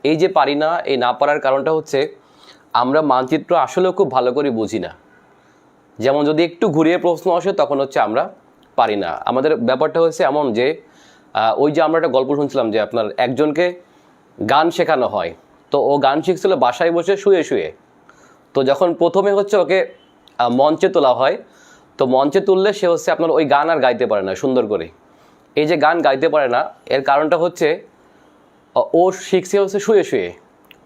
এই যে পারি না, এই না পারার কারণটা হচ্ছে আমরা মানচিত্র আসলেও খুব ভালো করে বুঝি না। যেমন যদি একটু ঘুরিয়ে প্রশ্ন আসে তখন হচ্ছে আমরা পারি না। আমাদের ব্যাপারটা হচ্ছে এমন যে ওই যে আমরা একটা গল্প শুনছিলাম যে আপনার একজনকে গান শেখানো হয়, তো ও গান শিখছিল বাসায় বসে শুয়ে শুয়ে। তো যখন প্রথমে হচ্ছে ওকে মঞ্চে তোলা হয়, তো মঞ্চে তুললে সে হচ্ছে আপনার ওই গান আর গাইতে পারে না সুন্দর করে। এই যে গান গাইতে পারে না, এর কারণটা হচ্ছে ও শিখছে হচ্ছে শুয়ে শুয়ে।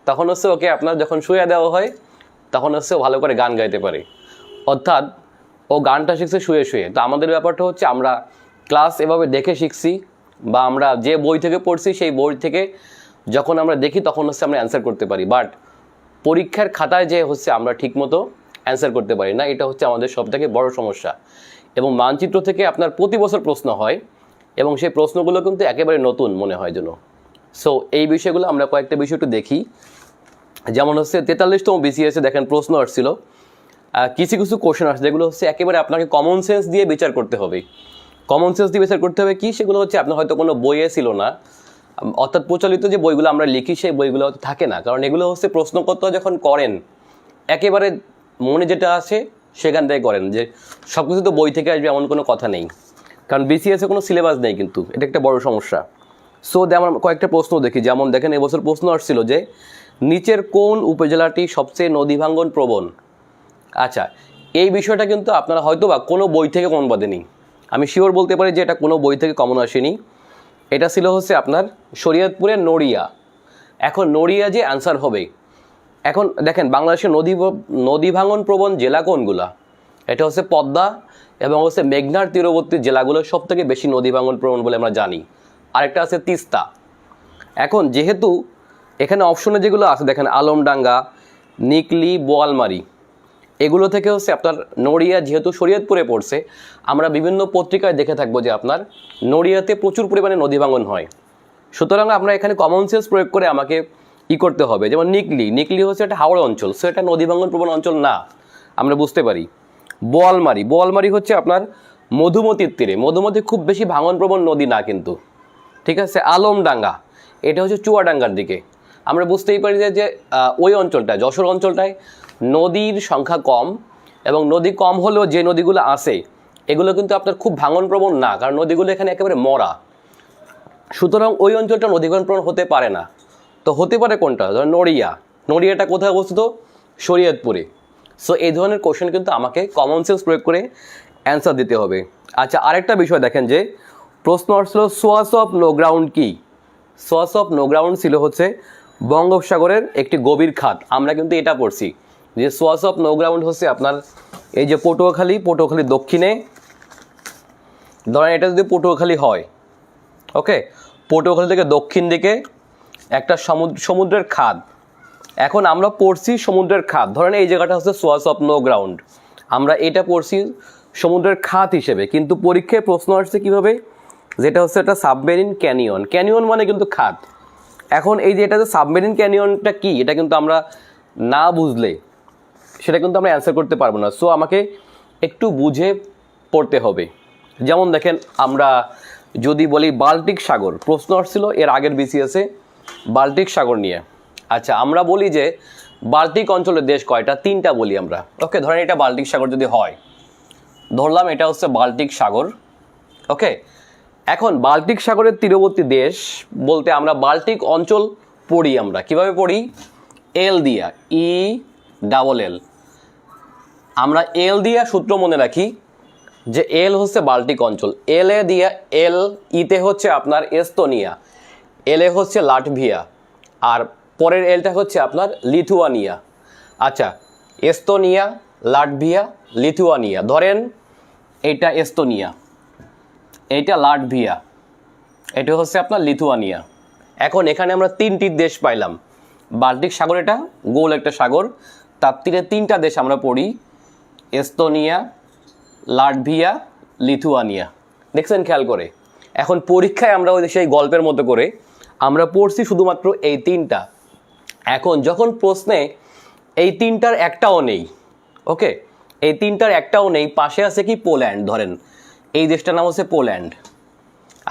তখন হচ্ছে ওকে আপনার যখন শুয়ে দেওয়া হয় তখন হচ্ছে ভালো করে গান গাইতে পারে, অর্থাৎ ও গানটা শিখছে শুয়ে শুয়ে। তো আমাদের ব্যাপারটা হচ্ছে আমরা ক্লাস এভাবে দেখে শিখছি, বা আমরা যে বই থেকে পড়ছি সেই বই থেকে যখন আমরা দেখি তখন হচ্ছে আমরা অ্যান্সার করতে পারি, বাট পরীক্ষার খাতায় যে হচ্ছে আমরা ঠিকমতো অ্যান্সার করতে পারি না। এটা হচ্ছে আমাদের সবথেকে বড় সমস্যা। এবং মানচিত্র থেকে আপনার প্রতি বছর প্রশ্ন হয় এবং সেই প্রশ্নগুলো কিন্তু একেবারে নতুন মনে হয় যেন। সো এই বিষয়গুলো আমরা কয়েকটা বিষয় একটু দেখি। যেমন হচ্ছে 43তম বিসিএসে দেখেন প্রশ্ন আসছিল, কিছু কিছু কোশ্চেন আসছে যেগুলো হচ্ছে একেবারে আপনাকে কমন সেন্স দিয়ে বিচার করতে হবে। কমন সেন্স দিয়ে বিচার করতে হবে কি, সেগুলো হচ্ছে আপনার হয়তো কোনো বইয়ে ছিল না, অর্থাৎ প্রচলিত যে বইগুলো আমরা লিখি সেই বইগুলো হয়তো থাকে না, কারণ এগুলো হচ্ছে প্রশ্নপত্র যখন করেন একেবারে মনে যেটা আসে সেখান থেকে করেন, যে সব কিছু তো বই থেকে আসবে এমন কোনো কথা নেই, কারণ বিসিএসে কোনো সিলেবাস নেই, কিন্তু এটা একটা বড় সমস্যা। সো আমরা কয়েকটা প্রশ্ন দেখি। যেমন দেখেন এবছর প্রশ্ন আসছিল যে নিচের কোন উপজেলাটি সবচেয়ে নদী ভাঙ্গন প্রবণ। আচ্ছা, এই বিষয়টা কিন্তু আপনারা হয়তো বা কোনো বই থেকে কমন বাদেনি, আমি শিওর বলতে পারি যে এটা কোনো বই থেকে কমন আসেনি। এটা ছিল হচ্ছে আপনার শরীয়তপুরের নড়িয়া। এখন নড়িয়া যে অ্যান্সার হবে, এখন দেখেন বাংলাদেশের নদী ভাঙ্গন প্রবণ জেলা কোনগুলা, এটা হচ্ছে পদ্মা এবং হচ্ছে মেঘনার তীরবর্তী জেলাগুলো সব থেকে বেশি নদী ভাঙ্গন প্রবণ বলে আমরা জানি। আরেকটা আছে তিস্তা। এখন যেহেতু এখানে অপশনে যেগুলো আছে দেখেন আলমডাঙ্গা, নিকলি, বোয়ালমারি, এগুলো থেকে হচ্ছে আপনার নড়িয়া যেহেতু শরীয়তপুরে পড়ছে, আমরা বিভিন্ন পত্রিকায় দেখে থাকবো যে আপনার নড়িয়াতে প্রচুর পরিমাণে নদী ভাঙ্গন হয়। সুতরাং আমরা এখানে কমন সেন্স প্রয়োগ করে আমাকে করতে হবে। যেমন নিকলি হচ্ছে একটা হাওড়া অঞ্চল, সো এটা নদী ভাঙ্গন প্রবণ অঞ্চল না, আমরা বুঝতে পারি। বোয়ালমারি হচ্ছে আপনার মধুমতির তীরে, মধুমতি খুব বেশি ভাঙন প্রবণ নদী না কিন্তু, ঠিক আছে। আলমডাঙ্গা এটা হচ্ছে চুয়াডাঙ্গার দিকে, আমরা বুঝতেই পারি যে ওই অঞ্চলটায় যশোর অঞ্চলটায় নদীর সংখ্যা কম, এবং নদী কম হলেও যে নদীগুলো আছে এগুলো কিন্তু আপনার খুব ভাঙন প্রবণ না, কারণ নদীগুলো এখানে একেবারে মরা। সুতরাং ওই অঞ্চলটা নদী ভাঙন প্রবণ হতে পারে না। তো হতে পারে কোনটা, ধর নড়িয়াটা কোথায় অবস্থিত, শরীয়তপুরে। সো এই ধরনের কোশ্চেন কিন্তু আমাকে কমন সেন্স প্রয়োগ করে অ্যান্সার দিতে হবে। আচ্ছা, আরেকটা বিষয় দেখেন যে প্রশ্ন আসছিল সোয়াস অফ নো গ্রাউন্ড কি। সোয়াস অফ নো গ্রাউন্ড ছিল হচ্ছে বঙ্গোপসাগরের একটি গভীর খাত। আমরা কিন্তু এটা পড়ছি যে সোয়াস অফ নো গ্রাউন্ড হচ্ছে আপনার এই যে পটুয়াখালী দক্ষিণে, ধরেন এটা যদি পটুয়াখালী হয়, ওকে, পটুয়াখালী থেকে দক্ষিণ দিকে একটা সমুদ্রের খাদ। এখন আমরা পড়ছি সমুদ্রের খাদ, ধরেন এই জায়গাটা হচ্ছে সোয়াস অফ নো গ্রাউন্ড, আমরা এটা পড়ছি সমুদ্রের খাত হিসেবে, কিন্তু পরীক্ষায় প্রশ্ন আসছে কীভাবে, যেটা হচ্ছে একটা সাবমেরিন ক্যানিয়ন মানে কিন্তু খাত। এখন এই যে এটা যে সাবমেরিন ক্যানিয়নটা কি, এটা কিন্তু আমরা না বুঝলে সেটা কিন্তু আমরা অ্যান্সার করতে পারবো না। সো আমাকে একটু বুঝে পড়তে হবে। যেমন দেখেন আমরা যদি বলি বাল্টিক সাগর, প্রশ্ন আসছিল এর আগের বিসিএসে বাল্টিক সাগর নিয়ে। আচ্ছা, আমরা বলি যে বাল্টিক অঞ্চলের দেশ কয়টা, 3টা বলি আমরা, ওকে। ধরেন এটা বাল্টিক সাগর যদি হয়, ধরলাম এটা হচ্ছে বাল্টিক সাগর, ওকে। এখন বাল্টিক সাগরের তীরবর্তী দেশ বলতে আমরা বাল্টিক অঞ্চল পড়ি, আমরা কিভাবে পড়ি, এল দিয়া, ELL। আমরা এল দিয়া সূত্র মনে রাখি যে এল হচ্ছে বাল্টিক অঞ্চল, এল এ দিয়া এল, ইতে হচ্ছে আপনার এস্তোনিয়া, এল এ হচ্ছে লাটভিয়া, আর পরের এলটা হচ্ছে আপনার লিথুয়ানিয়া। আচ্ছা, এস্তোনিয়া, লাটভিয়া, লিথুয়ানিয়া, ধরেন এইটা এস্তোনিয়া, এইটা লাটভিয়া, এটা হচ্ছে আপনার লিথুয়ানিয়া। এখন এখানে আমরা 3টি দেশ পাইলাম, বাল্টিক সাগর এটা গোল একটা সাগর, তার তীরে 3টা দেশ আমরা পড়ি, এস্তোনিয়া, লাটভিয়া, লিথুয়ানিয়া। দেখছেন খেয়াল করে। এখন পরীক্ষায় আমরা ওই সেই গল্পের মতো করে আমরা পড়ছি শুধুমাত্র এই 3টা। এখন যখন প্রশ্নে এই 3টার একটাও নেই, ওকে, এই 3টার একটাও নেই, পাশে আছে কি পোল্যান্ড, ধরেন এই দেশটার নাম হচ্ছে পোল্যান্ড।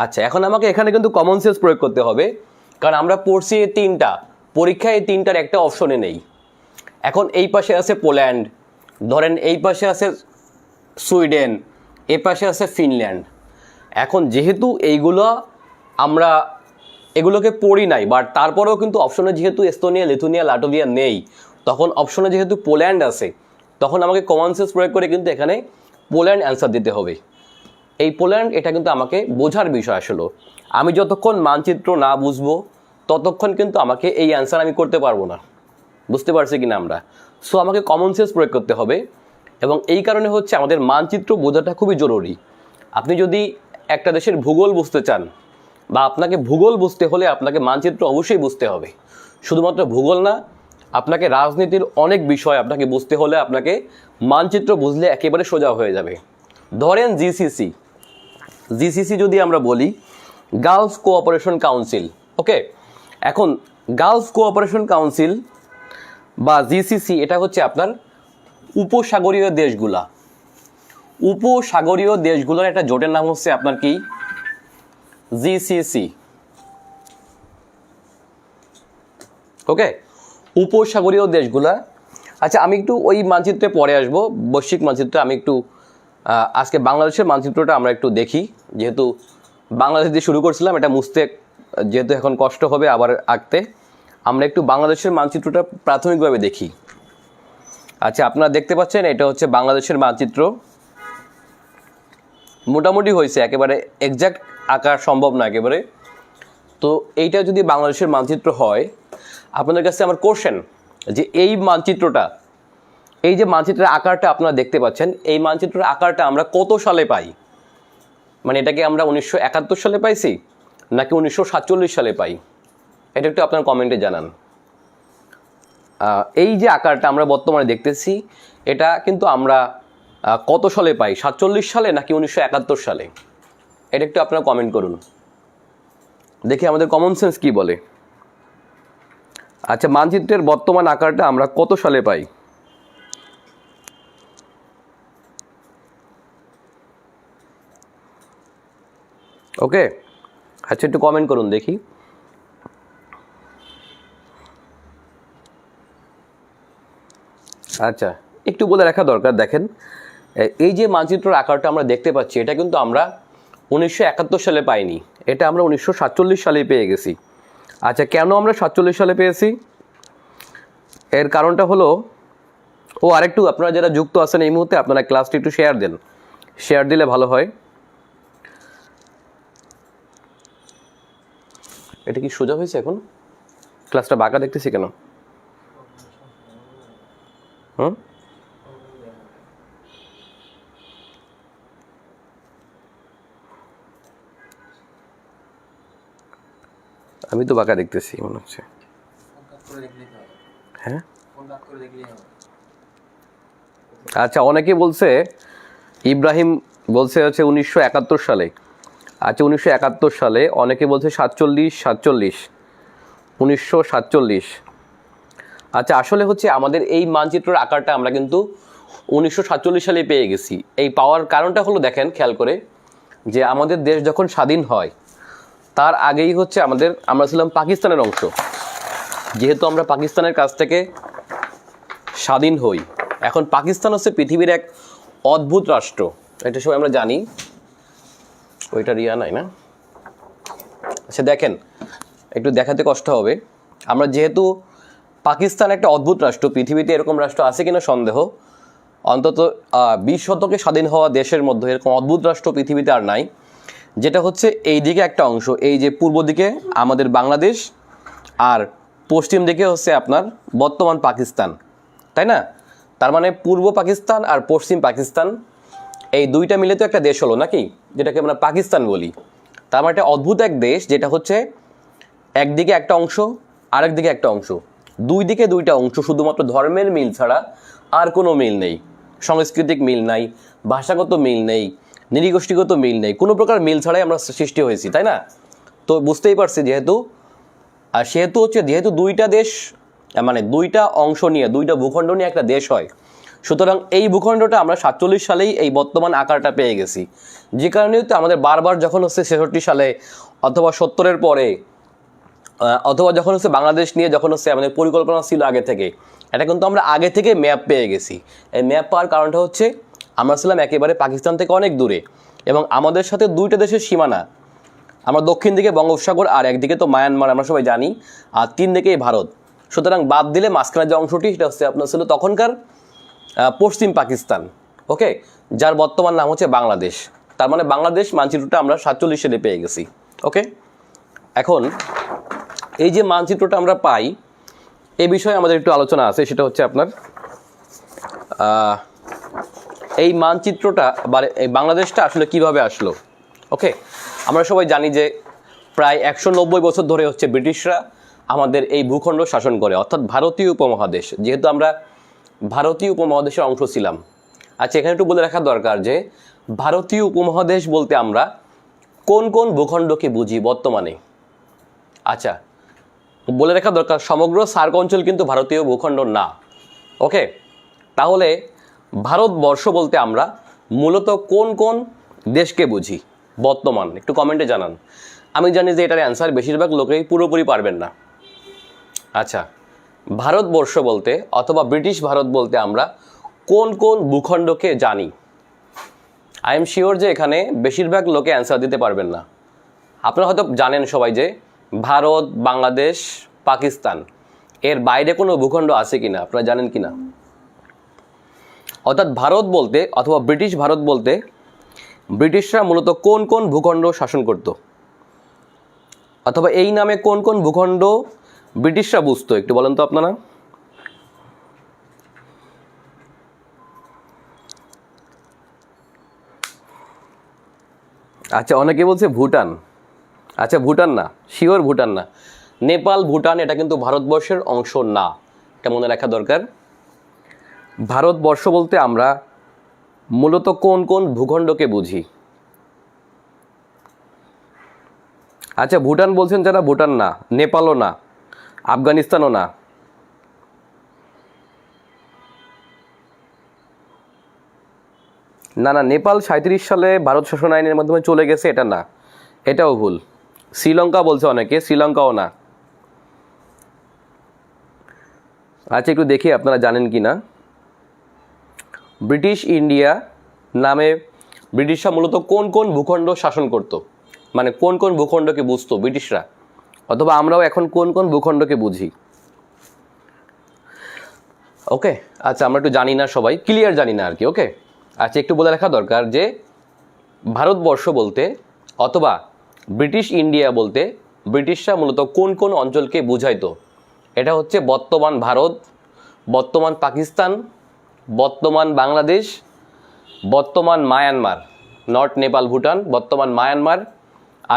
আচ্ছা, এখন আমাকে এখানে কিন্তু কমন সেন্স প্রয়োগ করতে হবে, কারণ আমরা পড়ছি এই 3টা, পরীক্ষায় এই তিনটার একটা অপশনে নেই। এখন এই পাশে আছে পোল্যান্ড, ধরেন এই পাশে আছে সুইডেন, এ পাশে আছে ফিনল্যান্ড। এখন যেহেতু এইগুলো আমরা এগুলোকে পড়ি নাই, বাট তারপরেও কিন্তু অপশনে যেহেতু এস্তোনিয়া, লিথুনিয়া, লাটভিয়া নেই, তখন অপশনে যেহেতু পোল্যান্ড আছে, তখন আমাকে কমন সেন্স প্রয়োগ করে কিন্তু এখানে পোল্যান্ড অ্যান্সার দিতে হবে। এই পোল্যান্ড এটা কিন্তু আমাকে বোঝার বিষয় আসলে। আমি যতক্ষণ মানচিত্র না বুঝবো ততক্ষণ কিন্তু আমাকে এই অ্যান্সার আমি করতে পারবো না। বুঝতে পারছি কিনা আমরা? সো আমাকে কমন সেন্স প্রয়োগ করতে হবে, এবং এই কারণে হচ্ছে আমাদের মানচিত্র বোঝাটা খুবই জরুরি। আপনি যদি একটা দেশের ভূগোল বুঝতে চান, বা আপনাকে ভূগোল বুঝতে হলে আপনাকে মানচিত্র অবশ্যই বুঝতে হবে। শুধুমাত্র ভূগোল না, আপনাকে রাজনীতির অনেক বিষয় আপনাকে বুঝতে হলে আপনাকে মানচিত্র বুঝলে একেবারে সোজা হয়ে যাবে। ধরেন জিসিসি যদি আমরা বলি, গালফ কোঅপারেশন কাউন্সিল, ওকে। এখন গালফ কোঅপারেশন কাউন্সিল বা জিসিসি এটা হচ্ছে আপনার উপসাগরীয় দেশগুলোর একটা জোটের নাম হচ্ছে আপনার কি? জিসিসি, ওকে, উপসাগরীয় দেশগুলা। আচ্ছা, আমি একটু ওই মানচিত্রে পরে আসবো, বৈশ্বিক মানচিত্রে। আমি একটু আজকে বাংলাদেশের মানচিত্রটা আমরা একটু দেখি, যেহেতু বাংলাদেশ দিয়ে শুরু করছিলাম, এটা মুছতে যেহেতু এখন কষ্ট হবে আবার আঁকতে, আমরা একটু বাংলাদেশের মানচিত্রটা প্রাথমিকভাবে দেখি। আচ্ছা, আপনারা দেখতে পাচ্ছেন এটা হচ্ছে বাংলাদেশের মানচিত্র। মোটামুটি হয়েছে, একেবারে এক্স্যাক্ট আঁকা সম্ভব না একেবারে। তো এইটা যদি বাংলাদেশের মানচিত্র হয়, আপনাদের কাছে আমার কোশ্চেন যে এই মানচিত্রটা, এই যে মানচিত্রের আকারটা আপনারা দেখতে পাচ্ছেন, এই মানচিত্রের আকারটা আমরা কত সালে পাই? মানে এটাকে আমরা 1971 সালে পাইছি নাকি 1947 সালে পাই? এটা একটু আপনার কমেন্টে জানান। এই যে আকারটা আমরা বর্তমানে দেখতেছি, এটা কিন্তু আমরা কত সালে পাই? 47 সালে নাকি 1971 সালে? এটা একটু আপনারা কমেন্ট করুন, দেখি আমাদের কমন সেন্স কি বলে। আচ্ছা, মানচিত্রের বর্তমান আকারটা আমরা কত সালে পাই? ওকে, আচ্ছা একটু কমেন্ট করুন দেখি। আচ্ছা, একটু বলে রাখা দরকার। দেখেন, এই যে মানচিত্রের আকারটা আমরা দেখতে পাচ্ছি, এটা কিন্তু আমরা 1971 সালে পাইনি, এটা আমরা 1947 সালে পেয়ে গেছি। আচ্ছা, কেন আমরা 47 সালে পেয়েছি? এর কারণটা হলো, আরেকটু আপনারা যারা যুক্ত আছেন এই মুহূর্তে, আপনারা ক্লাসটি একটু শেয়ার দেন, শেয়ার দিলে ভালো হয়। এটা কি সোজা হয়েছে? এখন ক্লাসটা বাঁকা দেখতেছি কেন? আমি তো বাঁকা দেখতেছি মনে হচ্ছে। হ্যাঁ, আচ্ছা, অনেকে বলছে, ইব্রাহিম বলছে হচ্ছে 1971 সালে। আচ্ছা, 1971 সালে, অনেকে বলছে 1947। আচ্ছা, আসলে হচ্ছে আমাদের এই মানচিত্রের আকারটা আমরা কিন্তু 1947 সালে পেয়ে গেছি। এই পাওয়ার কারণটা হলো, দেখেন খেয়াল করে, যে আমাদের দেশ যখন স্বাধীন হয় তার আগেই হচ্ছে আমরা ছিলাম পাকিস্তানের অংশ। যেহেতু আমরা পাকিস্তানের কাছ থেকে স্বাধীন হই, এখন পাকিস্তান হচ্ছে পৃথিবীর এক অদ্ভুত রাষ্ট্র, এটা সবাই আমরা জানি। ওইটা রিয়া নাই না? আচ্ছা, দেখেন, একটু দেখাতে কষ্ট হবে। আমরা যেহেতু পাকিস্তান একটা অদ্ভুত রাষ্ট্র, পৃথিবীতে এরকম রাষ্ট্র আছে কিনা সন্দেহ, অন্তত 20 শতকে স্বাধীন হওয়া দেশের মধ্যে এরকম অদ্ভুত রাষ্ট্র পৃথিবীতে আর নাই। যেটা হচ্ছে এই দিকে একটা অংশ, এই যে পূর্ব দিকে আমাদের বাংলাদেশ, আর পশ্চিম দিকে হচ্ছে আপনার বর্তমান পাকিস্তান, তাই না? তার মানে পূর্ব পাকিস্তান আর পশ্চিম পাকিস্তান, এই দুইটা মিলে তো একটা দেশ হলো নাকি, যেটাকে আমরা পাকিস্তান বলি। তার মানে একটা অদ্ভুত এক দেশ, যেটা হচ্ছে একদিকে একটা অংশ, আরেক দিকে একটা অংশ, দুই দিকে দুইটা অংশ, শুধুমাত্র ধর্মের মিল ছাড়া আর কোনো মিল নেই, সাংস্কৃতিক মিল নাই, ভাষাগত মিল নেই, নৃগোষ্ঠীগত মিল নেই, কোনো প্রকার মিল ছাড়াই আমরা সৃষ্টি হয়েছি, তাই না? তো বুঝতেই পারছি, যেহেতু দুইটা দেশ, মানে দুইটা অংশ নিয়ে, দুইটা ভূখণ্ড নিয়ে একটা দেশ হয়, সুতরাং এই ভূখণ্ডটা আমরা 47 সালেই এই বর্তমান আকারটা পেয়ে গেছি। যে কারণেই তো আমাদের বারবার যখন হচ্ছে 66 সালে অথবা 70-এর পরে অথবা যখন হচ্ছে বাংলাদেশ নিয়ে যখন হচ্ছে আমাদের পরিকল্পনা ছিল আগে থেকে, এটা কিন্তু আমরা আগে থেকে ম্যাপ পেয়ে গেছি। এই ম্যাপ পাওয়ার কারণটা হচ্ছে আমরা ছিলাম একেবারে পাকিস্তান থেকে অনেক দূরে, এবং আমাদের সাথে দুইটা দেশের সীমানা, আমরা দক্ষিণ দিকে বঙ্গোপসাগর আর একদিকে তো মায়ানমার আমরা সবাই জানি, আর তিন দিকেই ভারত। সুতরাং বাদ দিলে মাঝখানে যে অংশটি সেটা হচ্ছে আপনার ছিল তখনকার পশ্চিম পাকিস্তান, ওকে, যার বর্তমান নাম হচ্ছে বাংলাদেশ। তার মানে বাংলাদেশ মানচিত্রটা আমরা 47 সালে পেয়ে গেছি, ওকে। এখন এই যে মানচিত্রটা আমরা পাই, এই বিষয়ে আমাদের একটু আলোচনা আছে, সেটা হচ্ছে আপনার এই মানচিত্রটা বা এই বাংলাদেশটা আসলে কিভাবে আসলো, ওকে। আমরা সবাই জানি যে প্রায় 190 বছর ধরে হচ্ছে ব্রিটিশরা আমাদের এই ভূখণ্ড শাসন করে, অর্থাৎ ভারতীয় উপমহাদেশ, যেহেতু আমরা ভারতীয় উপমহাদেশের অংশ ছিলাম। আচ্ছা, এখানে একটু বলে রাখা দরকার যে ভারতীয় উপমহাদেশ বলতে আমরা কোন কোন ভূখণ্ডকে বুঝি বর্তমানে। আচ্ছা, বলে রাখা দরকার সমগ্র সার্ক অঞ্চল কিন্তু ভারতীয় ভূখণ্ড না, ওকে। তাহলে ভারতবর্ষ বলতে আমরা মূলত কোন কোন দেশকে বুঝি বর্তমান, একটু কমেন্টে জানান। আমি জানি যে এটার অ্যান্সার বেশিরভাগ লোকেই পুরোপুরি পারবেন না। আচ্ছা, ভারতবর্ষ বলতে অথবা ব্রিটিশ ভারত বলতে আমরা কোন কোন ভূখণ্ডকে জানি? আই এম শিওর যে এখানে বেশিরভাগ লোকে অ্যান্সার দিতে পারবেন না। আপনারা হয়তো জানেন সবাই যে ভারত, বাংলাদেশ, পাকিস্তান, এর বাইরে কোনো ভূখণ্ড আছে কিনা আপনারা জানেন কিনা? অর্থাৎ ভারত বলতে অথবা ব্রিটিশ ভারত বলতে ব্রিটিশরা মূলত কোন কোন ভূখণ্ড শাসন করত, অথবা এই নামে কোন কোন ভূখণ্ড ব্রিটিশরা বুঝতো, একটু বলেন তো আপনারা। আচ্ছা, অনেকে বলছে ভুটান। আচ্ছা, ভুটান না, শিওর ভুটান না। নেপাল, ভুটান এটা কিন্তু ভারতবর্ষের অংশ না, এটা মনে রাখা দরকার। ভারতবর্ষ বলতে আমরা মূলত কোন কোন ভূখণ্ডকে বুঝি? আচ্ছা, ভুটান বলছেন যারা, ভুটান না, নেপালও না, আফগানিস্তানও না। না না, নেপাল 37 সালে ভারত শাসন আইনের মাধ্যমে চলে গেছে, এটা না, এটাও ভুল। শ্রীলঙ্কা বলছে অনেকে, শ্রীলঙ্কাও না। আচ্ছা, একটু দেখি আপনারা জানেন কি না। ব্রিটিশ ইন্ডিয়া নামে ব্রিটিশরা মূলত কোন কোন ভূখণ্ড শাসন করত, মানে কোন কোন ভূখণ্ডকে বুঝতো ব্রিটিশরা, অথবা আমরাও এখন কোন কোন ভূখণ্ডকে বুঝি, ওকে। আচ্ছা, আমরা একটু জানি না, সবাই ক্লিয়ার জানি না আর কি, ওকে। আচ্ছা, একটু বলে রাখা দরকার যে ভারতবর্ষ বলতে অথবা ব্রিটিশ ইন্ডিয়া বলতে ব্রিটিশরা মূলত কোন কোন অঞ্চলকে বুঝাইতো। এটা হচ্ছে বর্তমান ভারত, বর্তমান পাকিস্তান, বর্তমান বাংলাদেশ, বর্তমান মায়ানমার, নট নেপাল ভুটান, বর্তমান মায়ানমার।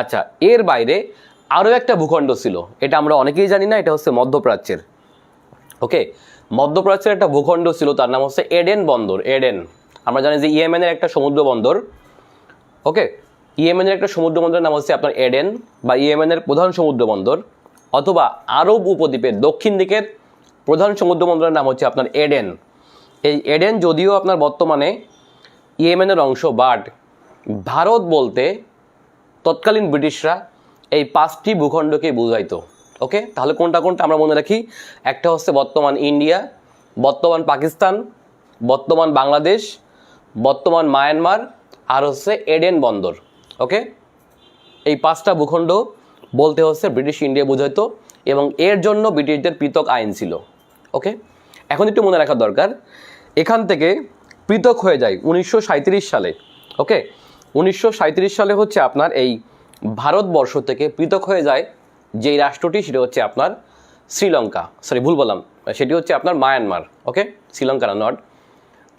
আচ্ছা, এর বাইরে আরও একটা ভূখণ্ড ছিল, এটা আমরা অনেকেই জানি না, এটা হচ্ছে মধ্যপ্রাচ্যের, ওকে। মধ্যপ্রাচ্যের একটা ভূখণ্ড ছিল, তার নাম হচ্ছে এডেন বন্দর। এডেন আমরা জানি যে ইয়েমেনের একটা সমুদ্র বন্দর, ওকে। ইয়েমেনের একটা সমুদ্র বন্দরের নাম হচ্ছে আপনার এডেন, বা ইয়েমেনের প্রধান সমুদ্র বন্দর, অথবা আরব উপদ্বীপের দক্ষিণ দিকের প্রধান সমুদ্র বন্দরের নাম হচ্ছে আপনার এডেন। এই এডেন যদিও আপনার বর্তমানে ইয়েমেনের অংশ, বাট ভারত বলতে তৎকালীন ব্রিটিশরা এই 5টি ভূখণ্ডকে বুঝাইতো, ওকে। তাহলে কোনটা কোনটা আমরা মনে রাখি? একটা হচ্ছে বর্তমান ইন্ডিয়া, বর্তমান পাকিস্তান, বর্তমান বাংলাদেশ, বর্তমান মায়ানমার, আর হচ্ছে এডেন বন্দর, ওকে। এই 5টা ভূখণ্ড বলতে হচ্ছে ব্রিটিশ ইন্ডিয়া বুঝাইতো, এবং এর জন্য ব্রিটিশদের পৃথক আইন ছিল, ওকে। এখন একটু মনে রাখা দরকার, এখান থেকে পৃথক হয়ে যায় 1937 সালে, ওকে। 1937 সালে হচ্ছে আপনার এই ভারতবর্ষ থেকে পৃথক হয়ে যায় যেই রাষ্ট্রটি, সেটা হচ্ছে আপনার শ্রীলঙ্কা, সরি ভুল বললাম, সেটি হচ্ছে আপনার মায়ানমার, ওকে, শ্রীলঙ্কা না, নট।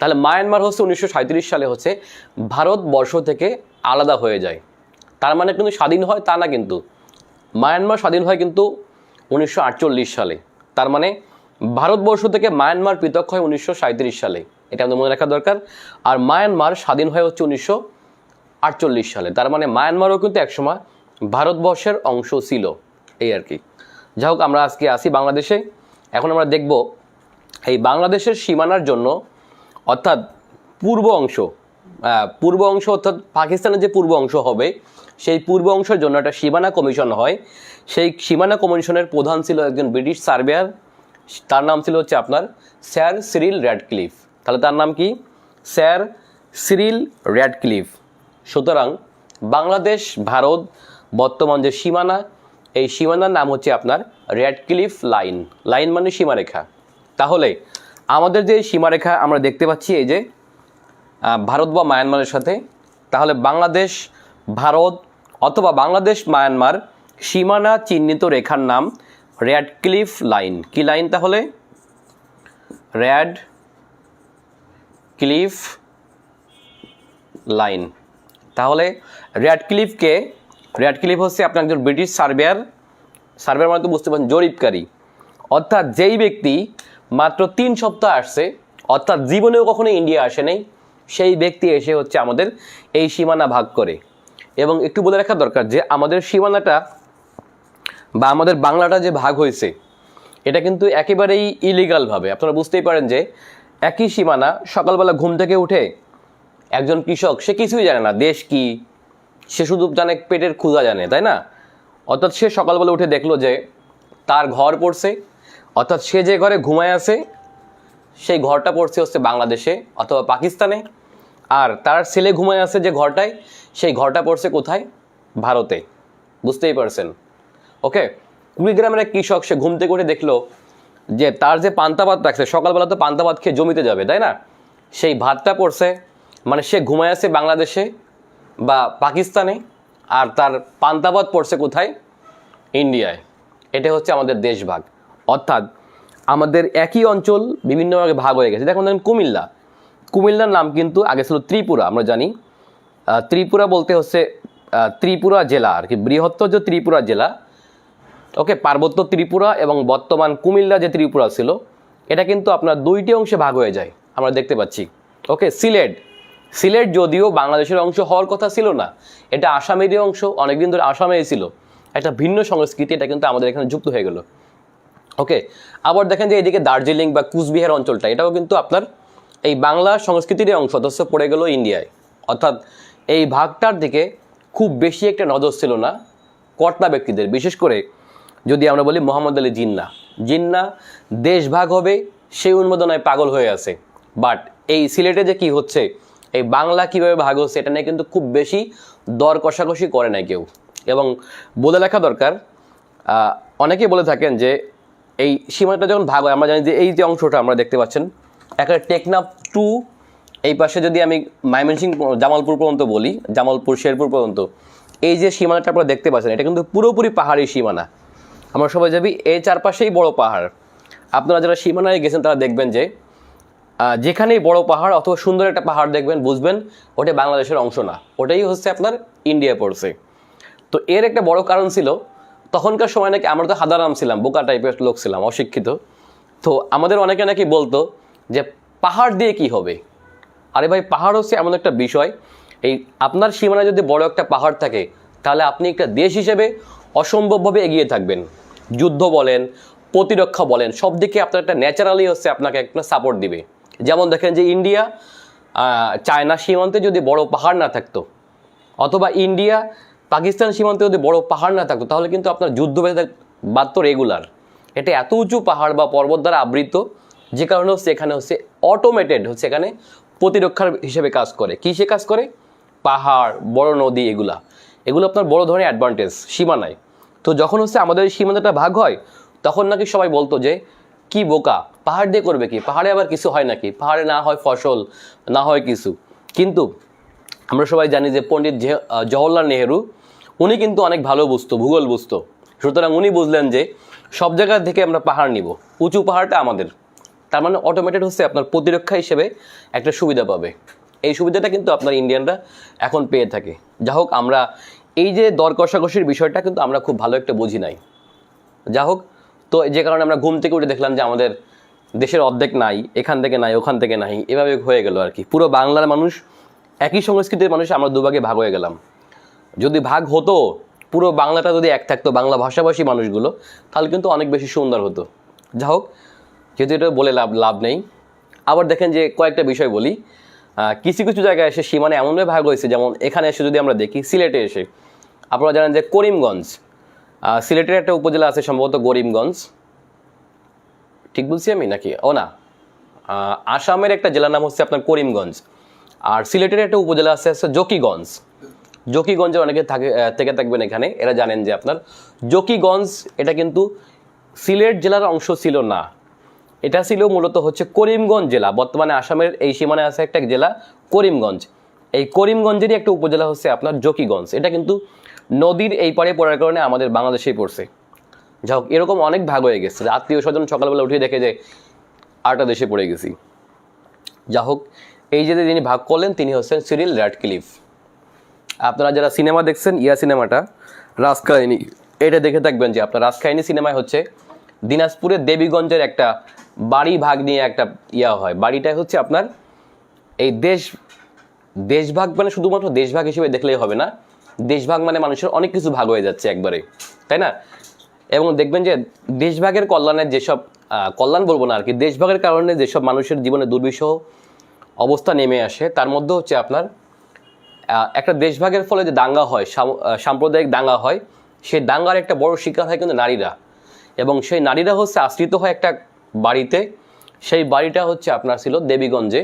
তাহলে মায়ানমার হচ্ছে 1937 সালে হচ্ছে ভারতবর্ষ থেকে আলাদা হয়ে যায়। তার মানে কিন্তু স্বাধীন হয় তা না, কিন্তু মায়ানমার স্বাধীন হয় কিন্তু 1948 সালে। তার মানে ভারতবর্ষ থেকে মায়ানমার পৃথক হয় 1937 সালে, এটা আমাদের মনে রাখা দরকার। আর মায়ানমার স্বাধীন হয় হচ্ছে 1948 সালে। তার মানে মায়ানমারও কিন্তু একসময় ভারতবর্ষের অংশ ছিল, এই আর কি। যাই হোক, আমরা আজকে আসি বাংলাদেশে। এখন আমরা দেখব এই বাংলাদেশের সীমানার জন্য, অর্থাৎ পূর্ব অংশ অর্থাৎ পাকিস্তানের যে পূর্ব অংশ হবে, সেই পূর্ব অংশের জন্য একটা সীমানা কমিশন হয়। সেই সীমানা কমিশনের প্রধান ছিল একজন ব্রিটিশ সার্ভেয়ার, তার নাম ছিল হচ্ছে আপনার স্যার সিরিল র্যাডক্লিফ। তাহলে তার নাম কি? Sir Cyril Radcliffe. সুতরাং বাংলাদেশ ভারত বর্তমান যে সীমানা, এই সীমানার নাম হচ্ছে আপনার র্যাডক্লিফ লাইন। লাইন মানে সীমারেখা। তাহলে আমাদের যে সীমারেখা আমরা দেখতে পাচ্ছি এই যে ভারত বা মায়ানমারের সাথে, তাহলে বাংলাদেশ ভারত অথবা বাংলাদেশ মায়ানমার সীমানা চিহ্নিত রেখার নাম র্যাডক্লিফ লাইন। কি লাইন? তাহলে র্যাডক্লিফ লাইন। তাহলে র্যাডক্লিফ হচ্ছে আপনার একজন ব্রিটিশ সার্ভেয়ার মানে তো বুঝতে পারছেন জরিপকারী, অর্থাৎ যেই ব্যক্তি মাত্র 3 সপ্তাহ আসছে, অর্থাৎ জীবনেও কখনো ইন্ডিয়া আসে নাই, সেই ব্যক্তি এসে হচ্ছে আমাদের এই সীমানা ভাগ করে। এবং একটু বলে রাখা দরকার যে আমাদের সীমানাটা বা আমাদের বাংলাটা যে ভাগ হয়েছে এটা কিন্তু একেবারেই ইলিগালভাবে। আপনারা বুঝতেই পারেন যে একই সীমানা, সকালবেলা ঘুম থেকে উঠে একজন কৃষক সে কিছুই জানে না দেশ কি, সে শুধু জানে পেটের ক্ষুধা জানে, তাই না? অর্থাৎ সে সকালবেলা উঠে দেখলো যে তার ঘর পড়ছে, অর্থাৎ সে যে ঘরে ঘুমায় আছে সেই ঘরটা পড়ছে হচ্ছে বাংলাদেশে অথবা পাকিস্তানে, আর তার ছেলে ঘুমায় আছে যে ঘরটায়, সেই ঘরটা পড়ছে কোথায়? ভারতে। বুঝতেই পারছেন? ওকে। কুড়িগ্রামের এক কৃষক সে ঘুম থেকে উঠে দেখলো যে তার যে পান্তা ভাত রাখছে, সকালবেলা তো পান্তা ভাত খেয়ে জমিতে যাবে, তাই না? সেই ভাতটা পড়ছে, মানে সে ঘুমায় আছে বাংলাদেশে বা পাকিস্তানে, আর তার পান্তা ভাত পড়ছে কোথায়? ইন্ডিয়ায়। এটা হচ্ছে আমাদের দেশভাগ। অর্থাৎ আমাদের একই অঞ্চল বিভিন্নভাবে ভাগ হয়ে গেছে। দেখুন কুমিল্লার নাম কিন্তু আগে ছিল ত্রিপুরা, আমরা জানি। ত্রিপুরা বলতে হচ্ছে ত্রিপুরা জেলা আর কি, বৃহত্তর যে ত্রিপুরা জেলা, ওকে, পার্বত্য ত্রিপুরা এবং বর্তমান কুমিল্লা যে ত্রিপুরা ছিল, এটা কিন্তু আপনার 2টি অংশে ভাগ হয়ে যায়, আমরা দেখতে পাচ্ছি। ওকে, সিলেট যদিও বাংলাদেশের অংশ হওয়ার কথা ছিল না, এটা আসামেরই অংশ, অনেকদিন ধরে আসামেই ছিল, একটা ভিন্ন সংস্কৃতি, এটা কিন্তু আমাদের এখানে যুক্ত হয়ে গেল। ওকে, আবার দেখেন যে এদিকে দার্জিলিং বা কুচবিহার অঞ্চলটা, এটাও কিন্তু আপনার এই বাংলা সংস্কৃতিরই অংশ, অথচ পড়ে গেল ইন্ডিয়ায়। অর্থাৎ এই ভাগটার দিকে খুব বেশি একটা নজর ছিল না কর্তা ব্যক্তিদের, বিশেষ করে যদি আমরা বলি মোহাম্মদ আলী জিন্না দেশ ভাগ হবে সেই উন্মাদনায় পাগল হয়ে আছে। বাট এই সিলেটে যে কি হচ্ছে, এই বাংলা কিভাবে ভাগ হচ্ছে, এটা নিয়ে কিন্তু খুব বেশি দর কষাকষি করে না কেউ। এবং বলে রাখা দরকার, অনেকেই বলে থাকেন যে এই সীমানাটা যখন ভাগ হয়, আমরা জানি যে এই যে অংশটা আমরা দেখতে পাচ্ছেন, একটা টেকনাফ টু, এই পাশে যদি আমি ময়মনসিংহ জামালপুর পর্যন্ত বলি, জামালপুর শেরপুর পর্যন্ত, এই যে সীমানাটা আপনারা দেখতে পাচ্ছেন, এটা কিন্তু পুরোপুরি পাহাড়ি সীমানা। আমরা সবাই যাবি এই চারপাশেই বড় পাহাড়। আপনারা যারা সীমানায় গেছেন তারা দেখবেন যে যেখানেই বড় পাহাড় অথবা সুন্দর একটা পাহাড় দেখবেন, বুঝবেন ওটা বাংলাদেশের অংশ না, ওটাই হচ্ছে আপনার ইন্ডিয়া পড়ছে। তো এর একটা বড় কারণ ছিল, তখনকার সময় নাকি আমরা তো হাদারাম ছিলাম, বোকা টাইপের লোক ছিলাম, অশিক্ষিত। তো আমাদের অনেকে নাকি বলতো যে পাহাড় দিয়ে কি হবে। আরে ভাই, পাহাড় হচ্ছে এমন একটা বিষয়, এই আপনার সীমানায় যদি বড় একটা পাহাড় থাকে, তাহলে আপনি একটা দেশ হিসেবে অসম্ভবভাবে এগিয়ে থাকবেন। যুদ্ধ বলেন, প্রতিরক্ষা বলেন, সব দিকে আপনার একটা ন্যাচারালি হচ্ছে আপনাকে একটা সাপোর্ট দিবে। যেমন দেখেন যে ইন্ডিয়া চায়না সীমান্তে যদি বড় পাহাড় না থাকতো, অথবা ইন্ডিয়া পাকিস্তান সীমান্তে যদি বড় পাহাড় না থাকতো, তাহলে কিন্তু আপনার যুদ্ধ বাদ তো রেগুলার। এটা এত উঁচু পাহাড় বা পর্বত দ্বারা আবৃত, যে কারণে হচ্ছে এখানে হচ্ছে অটোমেটেড হচ্ছে এখানে প্রতিরক্ষার হিসেবে কাজ করে। কিসে কাজ করে? পাহাড়, বড় নদী, এগুলো আপনার বড় ধরনের অ্যাডভান্টেজ সীমানায়। তো যখন হচ্ছে আমাদের সীমানাটা ভাগ হয়, তখন নাকি সবাই বলতো যে কি বোকা, পাহাড় দিয়ে করবে কি, পাহাড়ে আবার কিছু হয় নাকি, পাহাড়ে না হয় ফসল, না হয় কিছু। কিন্তু আমরা সবাই জানি যে পণ্ডিত জওহরলাল নেহেরু, উনি কিন্তু অনেক ভালো বুঝতো, ভূগোল বুঝতো। সুতরাং উনি বুঝলেন যে সব জায়গা থেকে আমরা পাহাড় নিব, উঁচু পাহাড়টা আমাদের, তার মানে অটোমেটেড হচ্ছে আপনার প্রতিরক্ষা হিসেবে একটা সুবিধা পাবে। এই সুবিধাটা কিন্তু আপনার ইন্ডিয়ানরা এখন পেয়ে থাকে। যা হোক, আমরা এই যে দর কষাকষির বিষয়টা কিন্তু আমরা খুব ভালো একটা বুঝি নাই। যা হোক, তো যে কারণে আমরা ঘুম থেকে উঠে দেখলাম যে আমাদের দেশের অর্ধেক নাই, এখান থেকে নাই, ওখান থেকে নাই, এভাবে হয়ে গেল আর কি। পুরো বাংলার মানুষ, একই সংস্কৃতির মানুষ, আমরা দুভাগে ভাগ হয়ে গেলাম। যদি ভাগ হতো, পুরো বাংলাটা যদি এক থাকতো, বাংলা ভাষাভাষী মানুষগুলো, তাহলে কিন্তু অনেক বেশি সুন্দর হতো। যা হোক, যেহেতু এটা বলে লাভ নেই। আবার দেখেন যে কয়েকটা বিষয় বলি, কিছু কিছু জায়গায় এসে সীমানা এমনভাবে ভাগ হয়েছে, যেমন এখানে এসে যদি আমরা দেখি, সিলেটে এসে আপনারা জানেন যে করিমগঞ্জ সিলেটের একটা উপজেলা আছে সম্ভবত করিমগঞ্জ, ঠিক বলছি আমি নাকি? ও না, আসামের একটা জেলার নাম হচ্ছে আপনার করিমগঞ্জ, আর সিলেটের একটা উপজেলা আছে জকিগঞ্জ। জকিগঞ্জে অনেকে থেকে থাকবেন এখানে, এরা জানেন যে আপনার জকিগঞ্জ এটা কিন্তু সিলেট জেলার অংশ ছিল না, এটা ছিল মূলত হচ্ছে করিমগঞ্জ জেলা। বর্তমানে আসামের এই সীমানায় আছে একটা জেলা করিমগঞ্জ, এই করিমগঞ্জেরই একটা উপজেলা হচ্ছে আপনার জকিগঞ্জ। এটা কিন্তু নদীর এই পারে পড়ার কারণে আমাদের বাংলাদেশেই পড়ছে। যাই হোক, এরকম অনেক ভাগ হয়ে গেছে, আত্মীয় স্বজন সকালবেলা উঠে দেখে যে আরেকটা দেশে পড়ে গেছি। যা হোক, এই যে যিনি ভাগ করলেন তিনি হচ্ছেন সিরিল র্যাডক্লিফ। আপনারা যারা সিনেমা দেখছেন, সিনেমাটা রাজকাহিনী, এটা দেখে থাকবেন যে আপনার রাজকাহিনী সিনেমায় হচ্ছে দিনাজপুরের দেবীগঞ্জের একটা বাড়ি ভাগ নিয়ে একটা হয়। বাড়িটাই হচ্ছে আপনার এই দেশভাগ, মানে শুধুমাত্র দেশভাগ হিসেবে দেখলেই হবে না, দেশভাগ মানে মানুষের অনেক কিছু ভাগ হয়ে যাচ্ছে একবারে, তাই না? এবং দেখবেন যে দেশভাগের কল্যাণের যেসব কল্যাণ বলবো না আর কি, দেশভাগের কারণে যেসব মানুষের জীবনে দুর্বিষহ অবস্থা নেমে আসে, তার মধ্যে হচ্ছে আপনার একটা দেশভাগের ফলে যে দাঙ্গা হয়, সাম্প্রদায়িক দাঙ্গা হয়, সেই দাঙ্গার একটা বড় শিকার হয় কিন্তু নারীরা। এবং সেই নারীরা হচ্ছে আশ্রিত হয় একটা বাড়িতে, সেই বাড়িটা হচ্ছে আপনার ছিল দেবীগঞ্জে।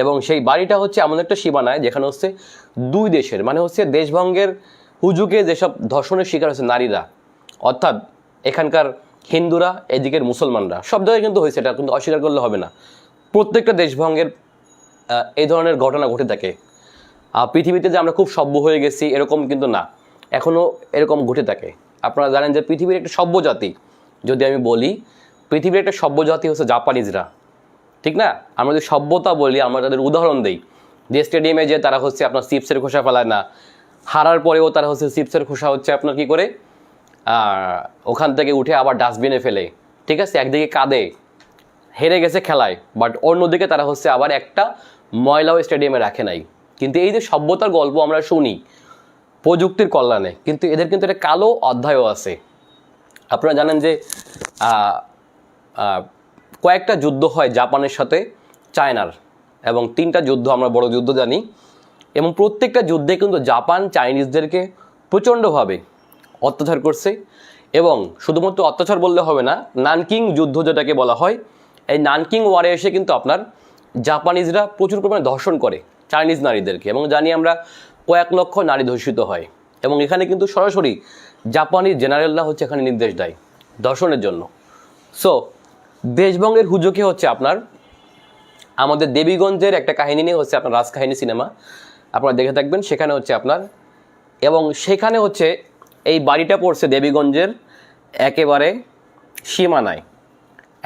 এবং সেই বাড়িটা হচ্ছে এমন একটা সীমানায় যেখানে হচ্ছে দুই দেশের, মানে হচ্ছে দেশভঙ্গের হুজুকে যেসব ধর্ষণের শিকার হচ্ছে নারীরা, অর্থাৎ এখানকার হিন্দুরা, এদিকের মুসলমানরা, সব জায়গায় কিন্তু হয়েছে, এটা কিন্তু অস্বীকার করলে হবে না। প্রত্যেকটা দেশভঙ্গের এই ধরনের ঘটনা ঘটে থাকে। পৃথিবীতে যে আমরা খুব সভ্য হয়ে গেছি এরকম কিন্তু না, এখনও এরকম ঘটে থাকে। আপনারা জানেন যে পৃথিবীর একটা সভ্য জাতি, যদি আমি বলি পৃথিবীর একটা সভ্য জাতি হচ্ছে জাপানিজরা, ঠিক না? আমরা যদি সভ্যতা বলি, আমরা তাদের উদাহরণ দিই যে স্টেডিয়ামে যে তারা হচ্ছে আপনার চিপসের খোসা ফেলায় না, হারার পরেও তারা হচ্ছে চিপসের খোসা হচ্ছে আপনার কী করে ওখান থেকে উঠে আবার ডাস্টবিনে ফেলে, ঠিক আছে? একদিকে কাঁদে, হেরে গেছে খেলায়, বাট অন্যদিকে তারা হচ্ছে আবার একটা ময়লাও স্টেডিয়ামে রাখে নাই। কিন্তু এই যে সভ্যতার গল্প আমরা শুনি প্রযুক্তির কল্যাণে, কিন্তু এদের কিন্তু একটা কালো অধ্যায়ও আছে। আপনারা জানেন যে কয়েকটা যুদ্ধ হয় জাপানের সাথে চায়নার, এবং 3টা যুদ্ধ আমরা বড় যুদ্ধ জানি, এবং প্রত্যেকটা যুদ্ধে কিন্তু জাপান চাইনিজদেরকে প্রচণ্ডভাবে অত্যাচার করছে। এবং শুধুমাত্র অত্যাচার বললে হবে না, নানকিং যুদ্ধ যেটাকে বলা হয়, এই নানকিং ওয়ারে এসে কিন্তু আপনার জাপানিজরা প্রচুর পরিমাণে ধর্ষণ করে চাইনিজ নারীদেরকে, এবং জানি আমরা কয়েক লক্ষ নারী ধর্ষিত হয়। এবং এখানে কিন্তু সরাসরি জাপানিজ জেনারেলরা হচ্ছে এখানে নির্দেশ দেয় ধর্ষণের জন্য। সো দেশভঙ্গের হুজুকে হচ্ছে আপনার আমাদের দেবীগঞ্জের একটা কাহিনী নিয়ে হচ্ছে আপনার রাজকাহিনী সিনেমা, আপনারা দেখে থাকবেন। সেখানে হচ্ছে আপনার, এবং সেখানে হচ্ছে এই বাড়িটা পড়ছে দেবীগঞ্জের একেবারে সীমানায়।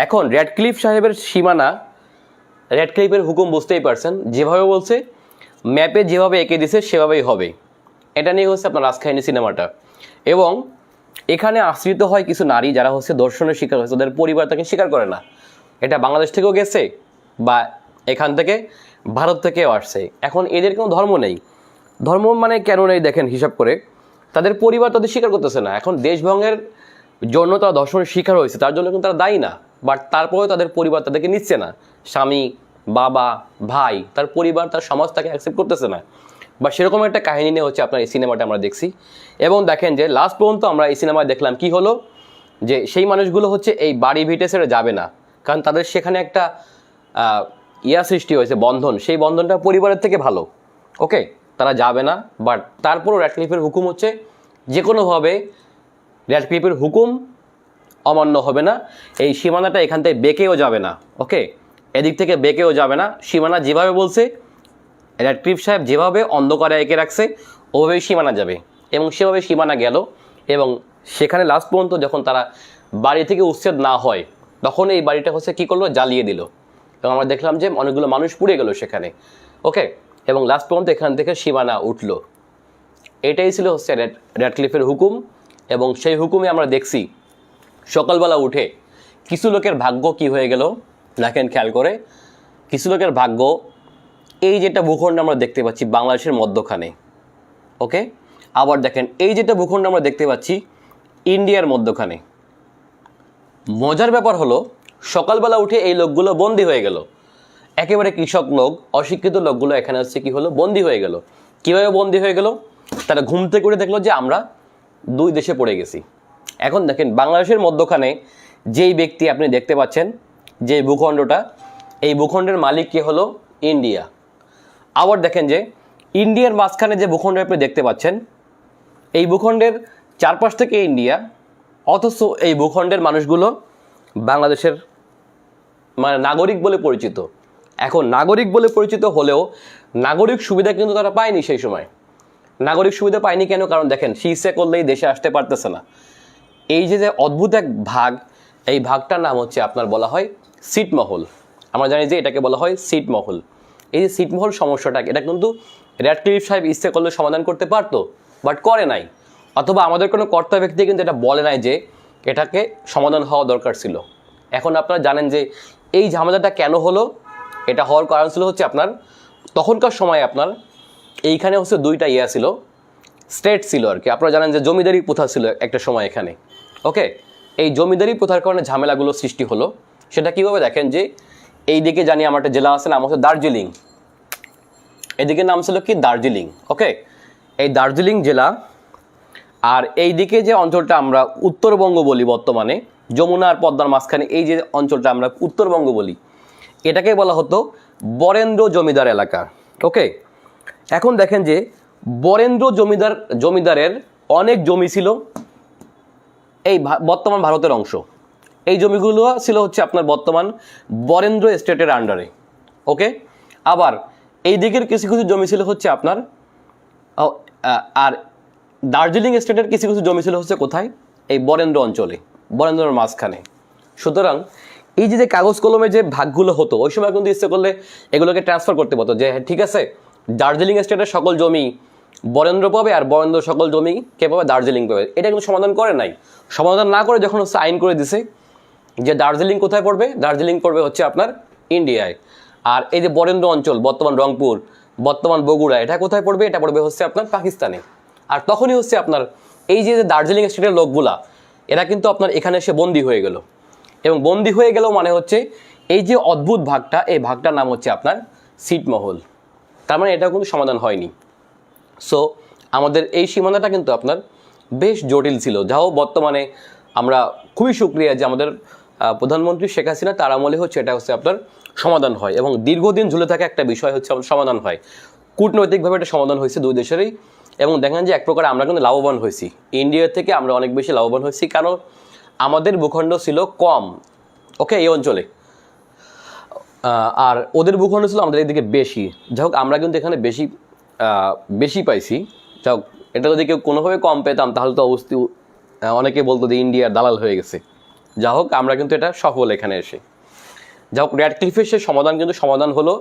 এখন র্যাডক্লিফ সাহেবের সীমানা, র্যাডক্লিফের হুকুম বুঝতেই পারছেন, যেভাবে বলছে ম্যাপে যেভাবে এঁকে দিছে সেভাবেই হবে। এটা নিয়ে হচ্ছে আপনার রাজকাহিনী সিনেমাটা। এবং এখানে আশ্রিত হয় কিছু নারী যারা হচ্ছে ধর্ষণের শিকার হয়েছে, তাদের পরিবার তাকে স্বীকার করে না। এটা বাংলাদেশ থেকেও গেছে বা এখান থেকে ভারত থেকেও আসছে। এখন এদের কোনো ধর্ম নেই, ধর্ম মানে কেন নেই দেখেন হিসাব করে, তাদের পরিবার তাদের স্বীকার করতেছে না। এখন দেশভঙ্গের জন্য তারা ধর্ষণের শিকার হয়েছে, তার জন্য কিন্তু তারা দায়ী না, বাট তারপরেও তাদের পরিবার তাদেরকে নিচ্ছে না, স্বামী, বাবা, ভাই, তার পরিবার, তার সমাজ তাকে অ্যাকসেপ্ট করতেছে না। বা সেরকম একটা কাহিনী নিয়ে হচ্ছে আপনার এই সিনেমাটা আমরা দেখছি। এবং দেখেন যে লাস্ট পর্যন্ত আমরা এই সিনেমায় দেখলাম কি হলো, যে সেই মানুষগুলো হচ্ছে এই বাড়ি ভিটে ছেড়ে যাবে না, কারণ তাদের সেখানে একটা সৃষ্টি হয়েছে, বন্ধন, সেই বন্ধনটা পরিবারের থেকে ভালো, ওকে, তারা যাবে না। বাট তারপরও র্যাডক্লিফের হুকুম হচ্ছে যে কোনোভাবে র্যাডক্লিফের হুকুম অমান্য হবে না, এই সীমানাটা এখান থেকে বেঁকেও যাবে না, ওকে, এদিক থেকে বেঁকেও যাবে না, সীমানা যেভাবে বলছে র্যাডক্লিফ সাহেব যেভাবে অন্ধকারে এঁকে রাখছে ওভাবেই সীমানা যাবে। এবং সেভাবে সীমানা গেল, এবং সেখানে লাস্ট পর্যন্ত যখন তারা বাড়ি থেকে উচ্ছেদ না হয়, তখন এই বাড়িটা হচ্ছে কী করলো, জ্বালিয়ে দিল, এবং আমরা দেখলাম যে অনেকগুলো মানুষ পুড়ে গেল সেখানে, ওকে, এবং লাস্ট পর্যন্ত এখান থেকে সীমানা উঠল। এটাই ছিল হচ্ছে র্যাডক্লিফের হুকুম। এবং সেই হুকুমে আমরা দেখছি সকালবেলা উঠে কিছু লোকের ভাগ্য কি হয়ে গেল দেখেন খেয়াল করে, কিছু লোকের ভাগ্য এই যেটা ভূখণ্ড আমরা দেখতে পাচ্ছি বাংলাদেশের মধ্যখানে, ওকে, আবার দেখেন এই যেটা ভূখণ্ড আমরা দেখতে পাচ্ছি ইন্ডিয়ার মধ্যখানে। মজার ব্যাপার হলো সকালবেলা উঠে এই লোকগুলো বন্দী হয়ে গেল, একেবারে কৃষক লোক, অশিক্ষিত লোকগুলো এখানে হচ্ছে কি হলো, বন্দী হয়ে গেল। কীভাবে বন্দী হয়ে গেল? তারা ঘুম থেকে উঠে দেখলো যে আমরা দুই দেশে পড়ে গেছি। এখন দেখেন বাংলাদেশের মধ্যখানে যেই ব্যক্তি আপনি দেখতে পাচ্ছেন, যে ভূখণ্ডটা, এই ভূখণ্ডের মালিক কে হলো? ইন্ডিয়া। আবার দেখেন যে ইন্ডিয়ার মাঝখানে যে ভূখণ্ড আপনি দেখতে পাচ্ছেন, এই ভূখণ্ডের চারপাশ থেকে ইন্ডিয়া, অথচ এই ভূখণ্ডের মানুষগুলো বাংলাদেশের মানে নাগরিক বলে পরিচিত। এখন নাগরিক বলে পরিচিত হলেও নাগরিক সুবিধা কিন্তু তারা পায়নি সেই সময়। নাগরিক সুবিধা পায়নি কেন? কারণ দেখেন ইচ্ছে করলেই দেশে আসতে পারতেছে না। এই যে অদ্ভুত এক ভাগ, এই ভাগটার নাম হচ্ছে আপনার বলা হয় ছিটমহল। আমরা জানি যে এটাকে বলা হয় ছিটমহল। এই যে ছিটমহল সমস্যাটা, এটা কিন্তু র্যাডক্লিফ সাহেব ইচ্ছে করলে সমাধান করতে পারতো, বাট করে নাই। অথবা আমাদের কোনো কর্তা ব্যক্তি কিন্তু এটা বলে নাই যে এটাকে সমাধান হওয়া দরকার ছিল। এখন আপনারা জানেন যে এই ঝামেলাটা কেন হলো। এটা হওয়ার কারণ ছিল হচ্ছে আপনার তখনকার সময় আপনার এইখানে হচ্ছে দুইটা ছিল, স্টেট ছিল আর কি। আপনারা জানেন যে জমিদারি প্রথা ছিল একটা সময় এখানে। ওকে, এই জমিদারি প্রথার কারণে ঝামেলাগুলো সৃষ্টি হলো। সেটা কীভাবে দেখেন যে এই দিকে জানি আমার একটা জেলা আছে, নাম হচ্ছে দার্জিলিং। এদিকে নাম ছিল কি? দার্জিলিং। ওকে, এই দার্জিলিং জেলা, আর এই দিকে যে অঞ্চলটা আমরা উত্তরবঙ্গ বলি বর্তমানে, যমুনা আর পদ্মার মাঝখানে এই যে অঞ্চলটা আমরা উত্তরবঙ্গ বলি, এটাকে বলা হতো বরেন্দ্র জমিদার এলাকা। ওকে, এখন দেখেন যে বরেন্দ্র জমিদারের অনেক জমি ছিল এই বর্তমান ভারতের অংশ। এই জমিগুলো ছিল হচ্ছে আপনার বর্তমান বরেন্দ্র স্টেটের আন্ডারে। ওকে, আবার এই দিকের কিছু কিছু জমি ছিল হচ্ছে আপনার, আর দার্জিলিং স্টেটের কিছু কিছু জমি ছিল হচ্ছে কোথায়? এই বরেন্দ্র অঞ্চলে, বরেন্দ্রের মাঝখানে। সুতরাং এই যে কাগজ কলমের যে ভাগগুলো হতো, ওই সময় কিন্তু ইচ্ছে করলে এগুলোকে ট্রান্সফার করতে পারতো যে ঠিক আছে, দার্জিলিং স্টেটের সকল জমি বরেন্দ্র পাবে আর বরেন্দ্র সকল জমি কে পাবে? দার্জিলিং পাবে। এটা কিন্তু সমাধান করে নাই। সমাধান না করে যখন হচ্ছে আইন করে দিছে যে দার্জিলিং কোথায় পড়বে? দার্জিলিং পড়বে হচ্ছে আপনার ইন্ডিয়ায়। আর এই যে বরেন্দ্র অঞ্চল, বর্তমান রংপুর, বর্তমান বগুড়া, এটা কোথায় পড়বে? এটা পড়বে হচ্ছে আপনার পাকিস্তানে। আর তখনই হচ্ছে আপনার এই যে দার্জিলিং স্টেটের লোকগুলা, এরা কিন্তু আপনার এখানে এসে বন্দী হয়ে গেল। এবং বন্দী হয়ে গেল মানে হচ্ছে এই যে অদ্ভুত ভাগটা, এই ভাগটার নাম হচ্ছে আপনার ছিটমহল। তার মানে এটাও কিন্তু সমাধান হয়নি। সো আমাদের এই সীমানাটা কিন্তু আপনার বেশ জটিল ছিল। যাও বর্তমানে আমরা খুবই সুক্রিয়া যে আমাদের প্রধানমন্ত্রী শেখ হাসিনা তার আমলে হচ্ছে এটা হচ্ছে আপনার সমাধান হয়, এবং দীর্ঘদিন ঝুলে থাকা একটা বিষয় হচ্ছে সমাধান হয়। কূটনৈতিকভাবে এটা সমাধান হয়েছে দুই দেশেরই, এবং দেখেন যে এক প্রকার আমরা কিন্তু লাভবান হয়েছি। ইন্ডিয়ার থেকে আমরা অনেক বেশি লাভবান হয়েছি, কারণ আমাদের ভূখণ্ড ছিল কম। ওকে, এই অঞ্চলে, আর ওদের ভূখণ্ড ছিল আমাদের এদিকে বেশি। যাই হোক, আমরা কিন্তু এখানে বেশি পাইছি। যাই হোক, এটা যদি কেউ কোনোভাবে কম পেতাম তাহলে তো অবশ্যই অনেকে বলতো যে ইন্ডিয়ার দালাল হয়ে গেছে। যাই হোক, আমরা কিন্তু এটা সফল এখানে এসে। যাই হোক, র্যাডক্লিফের সেই সমাধান কিন্তু সমাধান হলো,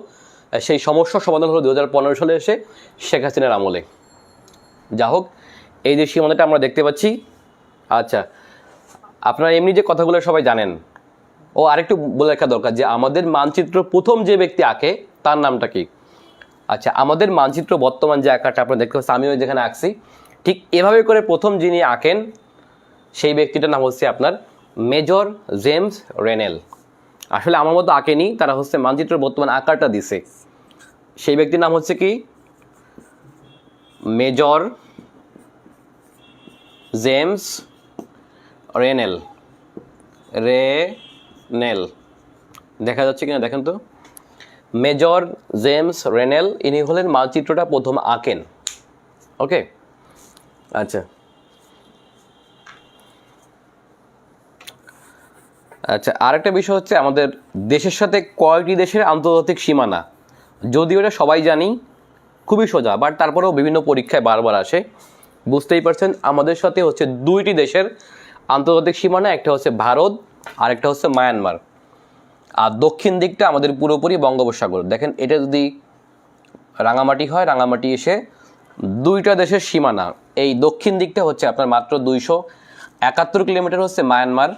সেই সমস্যার সমাধান হলো 2015 সালে এসে শেখ হাসিনার আমলে। যাই হোক, এই যে সীমানাটা আমরা দেখতে পাচ্ছি। আচ্ছা, আপনারা এমনি যে কথাগুলো সবাই জানেন, ও আরেকটু বলে রাখা দরকার যে আমাদের মানচিত্র প্রথম যে ব্যক্তি আঁকে তার নামটা কি? আচ্ছা, আমাদের মানচিত্র বর্তমান যে আঁকাটা আপনারা দেখতে পাচ্ছেন, আমিও যেখানে আঁকছি ঠিক এভাবে করে প্রথম যিনি আঁকেন সেই ব্যক্তিটার নাম হচ্ছে আপনার মেজর জেমস রেনেল। আসলে আমার মতো আঁকেনি, তারা হচ্ছে মানচিত্র বর্তমান আকারটা দিছে। সেই ব্যক্তির নাম হচ্ছে কি? Major James Rennell. দেখা যাচ্ছে কিনা দেখেন তো। মেজর জেমস রেনেল, ইনি হলেন মানচিত্রটা প্রথম আঁকেন। ওকে, আচ্ছা আচ্ছা, আরেকটা বিষয় হচ্ছে আমাদের দেশের সাথে কয়েকটি দেশের আন্তর্জাতিক সীমানা, যদিও এটা সবাই জানি খুবই সোজা, বাট তারপরেও বিভিন্ন পরীক্ষায় বারবার আসে। বুঝতেই পারছেন, আমাদের সাথে হচ্ছে দুইটি দেশের আন্তর্জাতিক সীমানা, একটা হচ্ছে ভারত আর একটা হচ্ছে মায়ানমার। আর দক্ষিণ দিকটা আমাদের পুরোপুরি বঙ্গোপসাগর। দেখেন, এটা যদি রাঙামাটি হয়, রাঙামাটি এসে দুইটা দেশের সীমানা। এই দক্ষিণ দিকটা হচ্ছে আপনার মাত্র 271 কিলোমিটার হচ্ছে মায়ানমার।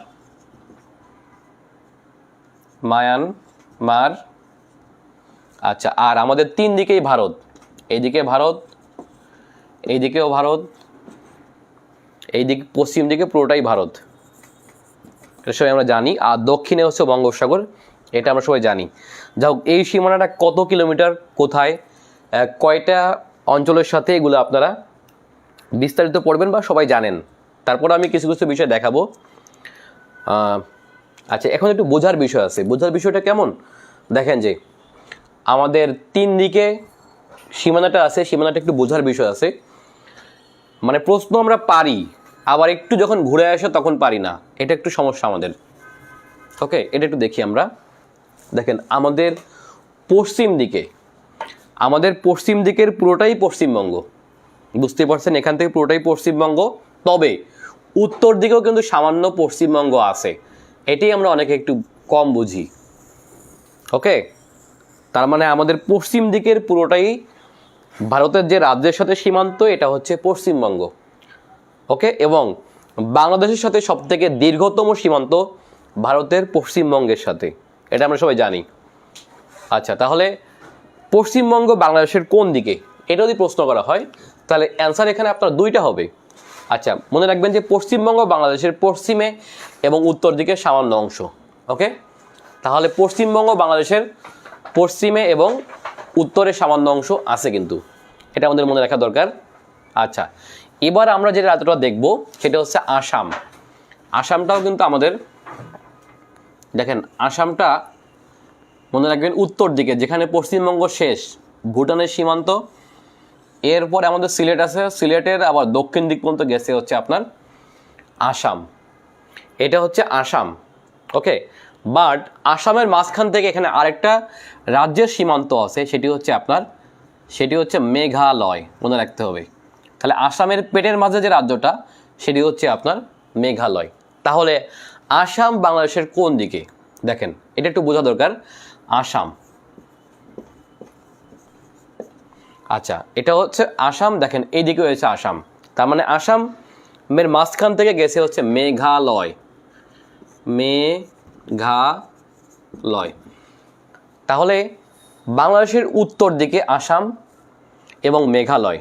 আচ্ছা, আর আমাদের তিন দিকেই ভারত। এইদিকে ভারত, এইদিকেও ভারত, এইদিকে পশ্চিম দিকে পুরোটাই ভারত, এটা সবাই আমরা জানি। আর দক্ষিণে হচ্ছে বঙ্গোপসাগর, এটা আমরা সবাই জানি। যাই হোক, এই সীমানাটা কত কিলোমিটার, কোথায়, কয়টা অঞ্চলের সাথে, এগুলো আপনারা বিস্তারিত পড়বেন বা সবাই জানেন, তারপর আমি কিছু কিছু বিষয় দেখাবো। আচ্ছা, এখন একটু বোঝার বিষয় আছে। বোঝার বিষয়টা কেমন দেখেন, যে আমাদের 3 দিকে সীমানাটা আছে, সীমানাটা একটু বোঝার বিষয় আছে। মানে প্রশ্ন আমরা পারি, আবার একটু যখন ঘুরে আসে তখন পারি না, এটা একটু সমস্যা আমাদের। ওকে, এটা একটু দেখি আমরা। দেখেন আমাদের পশ্চিম দিকের পুরোটাই পশ্চিমবঙ্গ, বুঝতে পারছেন, এখান থেকে পুরোটাই পশ্চিমবঙ্গ। তবে উত্তর দিকেও কিন্তু সামান্য পশ্চিমবঙ্গ আছে, এটাই আমরা অনেকে একটু কম বুঝি। ওকে, তার মানে আমাদের পশ্চিম দিকের পুরোটাই ভারতের যে রাজ্যের সাথে সীমান্ত, এটা হচ্ছে পশ্চিমবঙ্গ। ওকে, এবং বাংলাদেশের সাথে সবথেকে দীর্ঘতম সীমান্ত ভারতের পশ্চিমবঙ্গের সাথে, এটা আমরা সবাই জানি। আচ্ছা, তাহলে পশ্চিমবঙ্গ বাংলাদেশের কোন দিকে, এটা যদি প্রশ্ন করা হয় তাহলে অ্যান্সার এখানে আপনার 2টা হবে। আচ্ছা, মনে রাখবেন যে পশ্চিমবঙ্গ বাংলাদেশের পশ্চিমে এবং উত্তর দিকে সামান্য অংশ। ওকে, তাহলে পশ্চিমবঙ্গ বাংলাদেশের পশ্চিমে এবং উত্তরে সামান্য অংশ আছে, কিন্তু এটা আমাদের মনে রাখা দরকার। আচ্ছা, এবার আমরা যে রাজ্যটা দেখব সেটা হচ্ছে আসাম। আসামটাও কিন্তু আমাদের, দেখেন আসামটা মনে রাখবেন উত্তর দিকে, যেখানে পশ্চিমবঙ্গ শেষ, ভুটানের সীমান্ত, এরপরে আমাদের সিলেট আছে, সিলেটের আবার দক্ষিণ দিক পর্যন্ত গেছে হচ্ছে আপনার আসাম। এটা হচ্ছে আসাম। ওকে, বাট আসামের মাঝখান থেকে এখানে আরেকটা রাজ্যের সীমান্ত আছে, সেটি হচ্ছে মেঘালয়, মনে রাখতে হবে। তাহলে আসামের পেটের মাঝে যে রাজ্যটা, সেটি হচ্ছে আপনার মেঘালয়। তাহলে আসাম বাংলাদেশের কোন দিকে, দেখেন এটা একটু বোঝা দরকার। আসাম, আচ্ছা এটা হচ্ছে আসাম, দেখেন এইদিকে হয়েছে আসাম, তার মানে আসামের মাঝখান থেকে গেছে হচ্ছে মেঘালয়। তাহলে বাংলাদেশের উত্তর দিকে আসাম এবং মেঘালয়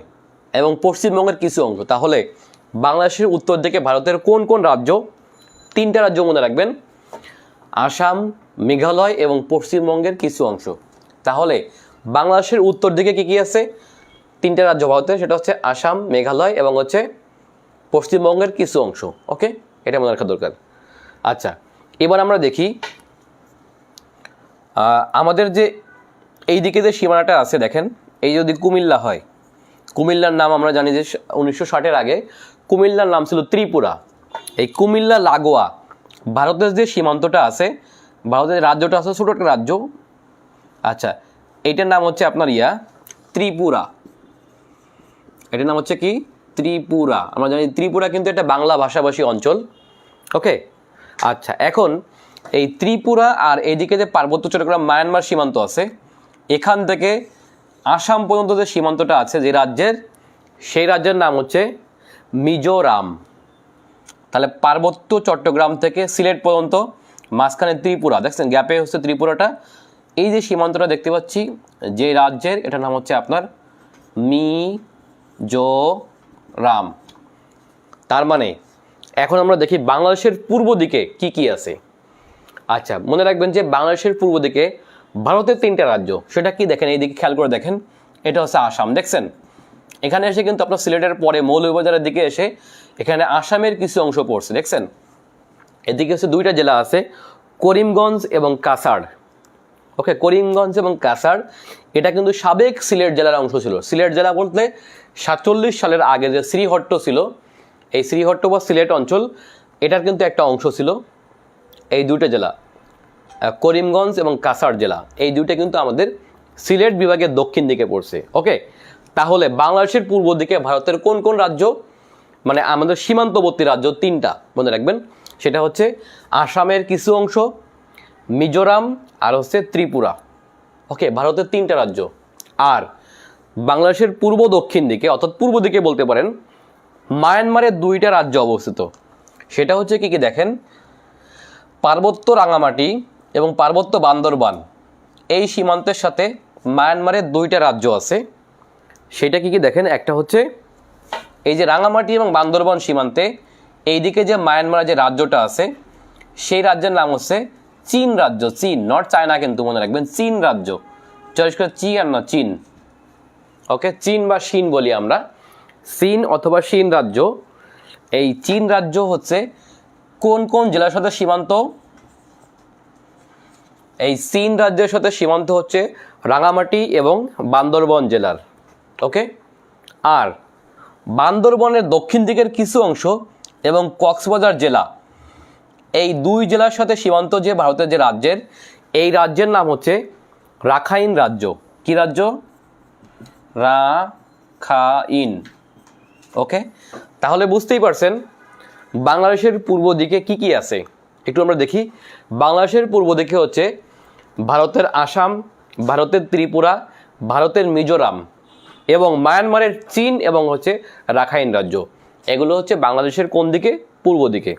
এবং পশ্চিমবঙ্গের কিছু অংশ। তাহলে বাংলাদেশের উত্তর দিকে ভারতের কোন কোন রাজ্য, 3টা রাজ্য মনে রাখবেন, আসাম, মেঘালয় এবং পশ্চিমবঙ্গের কিছু অংশ। তাহলে বাংলাদেশের উত্তর দিকে কি কি আছে, 3টা রাজ্য ভারতের, সেটা হচ্ছে আসাম, মেঘালয় এবং হচ্ছে পশ্চিমবঙ্গের কিছু অংশ। ওকে, এটা মনে রাখা দরকার। আচ্ছা, এবার আমরা দেখি আমাদের যে এই দিকে যে সীমানাটা আছে, দেখেন এই যদি কুমিল্লা হয়, কুমিল্লার নাম আমরা জানি যে 1960-এর আগে কুমিল্লার নাম ছিল ত্রিপুরা। এই কুমিল্লা লাগোয়া ভারতের যে সীমান্তটা আছে, ভারতের রাজ্যটা আছে ছোট একটা রাজ্য। আচ্ছা, এইটার নাম হচ্ছে আপনার ত্রিপুরা। এটার নাম হচ্ছে কি, ত্রিপুরা। আমরা জানি ত্রিপুরা কিন্তু একটা বাংলা ভাষাভাষী অঞ্চল। ওকে, আচ্ছা এখন এই ত্রিপুরা আর এইদিকে যে পার্বত্য চট্টগ্রাম মায়ানমার সীমান্ত আছে, এখান থেকে আসাম পর্যন্ত যে সীমান্তটা আছে যে রাজ্যের, সেই রাজ্যের নাম হচ্ছে মিজোরাম। তাহলে পার্বত্য চট্টগ্রাম থেকে সিলেট পর্যন্ত মাঝখানে ত্রিপুরা, দেখছেন গ্যাপে হচ্ছে ত্রিপুরাটা। এই যে সীমান্তটা দেখতে পাচ্ছি যে রাজ্যের, এটার নাম হচ্ছে আপনার মিজোরাম। তার মানে এখন আমরা দেখি বাংলাদেশের পূর্ব দিকে কি কি আছে। আচ্ছা, মনে রাখবেন যে বাংলাদেশের পূর্ব দিকে ভারতের 3টা রাজ্য, সেটা কি দেখেন, এই দিকে খেয়াল করে দেখেন, এটা হচ্ছে আসাম। দেখছেন এখানে এসে কিন্তু আপনার সিলেটের পরে মৌলভীবাজারের দিকে এসে এখানে আসামের কিছু অংশ পড়ছে, দেখছেন। এদিকে হচ্ছে 2টা জেলা আছে, করিমগঞ্জ এবং কাছাড়। ওকে, করিমগঞ্জ এবং কাছাড় এটা কিন্তু সাবেক সিলেট জেলার অংশ ছিল। সিলেট জেলা বলতে 47 সালের আগে যে শ্রীহট্ট ছিল, এই শ্রীহট্ট বা সিলেট অঞ্চল, এটার কিন্তু একটা অংশ ছিল। এই 2টা জেলা, করিমগঞ্জ এবং কাছাড় জেলা, এই 2টা কিন্তু আমাদের সিলেট বিভাগের দক্ষিণ দিকে পড়ছে। ওকে, তাহলে বাংলাদেশের পূর্ব দিকে ভারতের কোন কোন রাজ্য, মানে আমাদের সীমান্তবর্তী রাজ্য 3টা মনে রাখবেন, সেটা হচ্ছে আসামের কিছু অংশ, মিজোরাম আর হচ্ছে ত্রিপুরা। ওকে, ভারতের 3টা রাজ্য। আর বাংলাদেশের পূর্ব দক্ষিণ দিকে, অর্থাৎ পূর্ব দিকে বলতে পারেন, মায়ানমারের 2টা রাজ্য অবস্থিত। সেটা হচ্ছে কি কি দেখেন, পার্বত্য রাঙামাটি এবং পার্বত্য বান্দরবান, এই সীমান্তের সাথে মায়ানমারের 2টা রাজ্য আছে। সেটা কি কি দেখেন, একটা হচ্ছে এই যে রাঙামাটি এবং বান্দরবান সীমান্তে এইদিকে যে মায়ানমারের যে রাজ্যটা আছে, সেই রাজ্যের নাম হচ্ছে চীন রাজ্য। চীন, নট চায়না, কিন্তু মনে রাখবেন চীন রাজ্য, চয়েস করে চি আর না চীন। ওকে, চীন বা শিন বলি আমরা। চীন অথবা চীন রাজ্য, এই চীন রাজ্য হচ্ছে কোন কোন জেলার সাথে সীমান্ত? এই চীন রাজ্যের সাথে সীমান্ত হচ্ছে রাঙামাটি এবং বান্দরবন জেলার। ওকে, আর বান্দরবনের দক্ষিণ দিকের কিছু অংশ এবং কক্সবাজার জেলা, এই দুই জেলার সাথে সীমান্ত যে ভারতের যে রাজ্যের, এই রাজ্যের নাম হচ্ছে রাখাইন রাজ্য। কি রাজ্য? রাখাইন। ওকে, তাহলে বুঝতেই পারছেন বাংলাদেশের পূর্ব দিকে কি কি আছে একটু আমরা দেখি। বাংলাদেশের পূর্ব দিকে হচ্ছে ভারতের আসাম, ভারতের ত্রিপুরা, ভারতের মিজোরাম এবং মায়ানমারের চীন এবং হচ্ছে রাখাইন রাজ্য। এগুলো হচ্ছে বাংলাদেশের কোন দিকে? পূর্ব দিকে।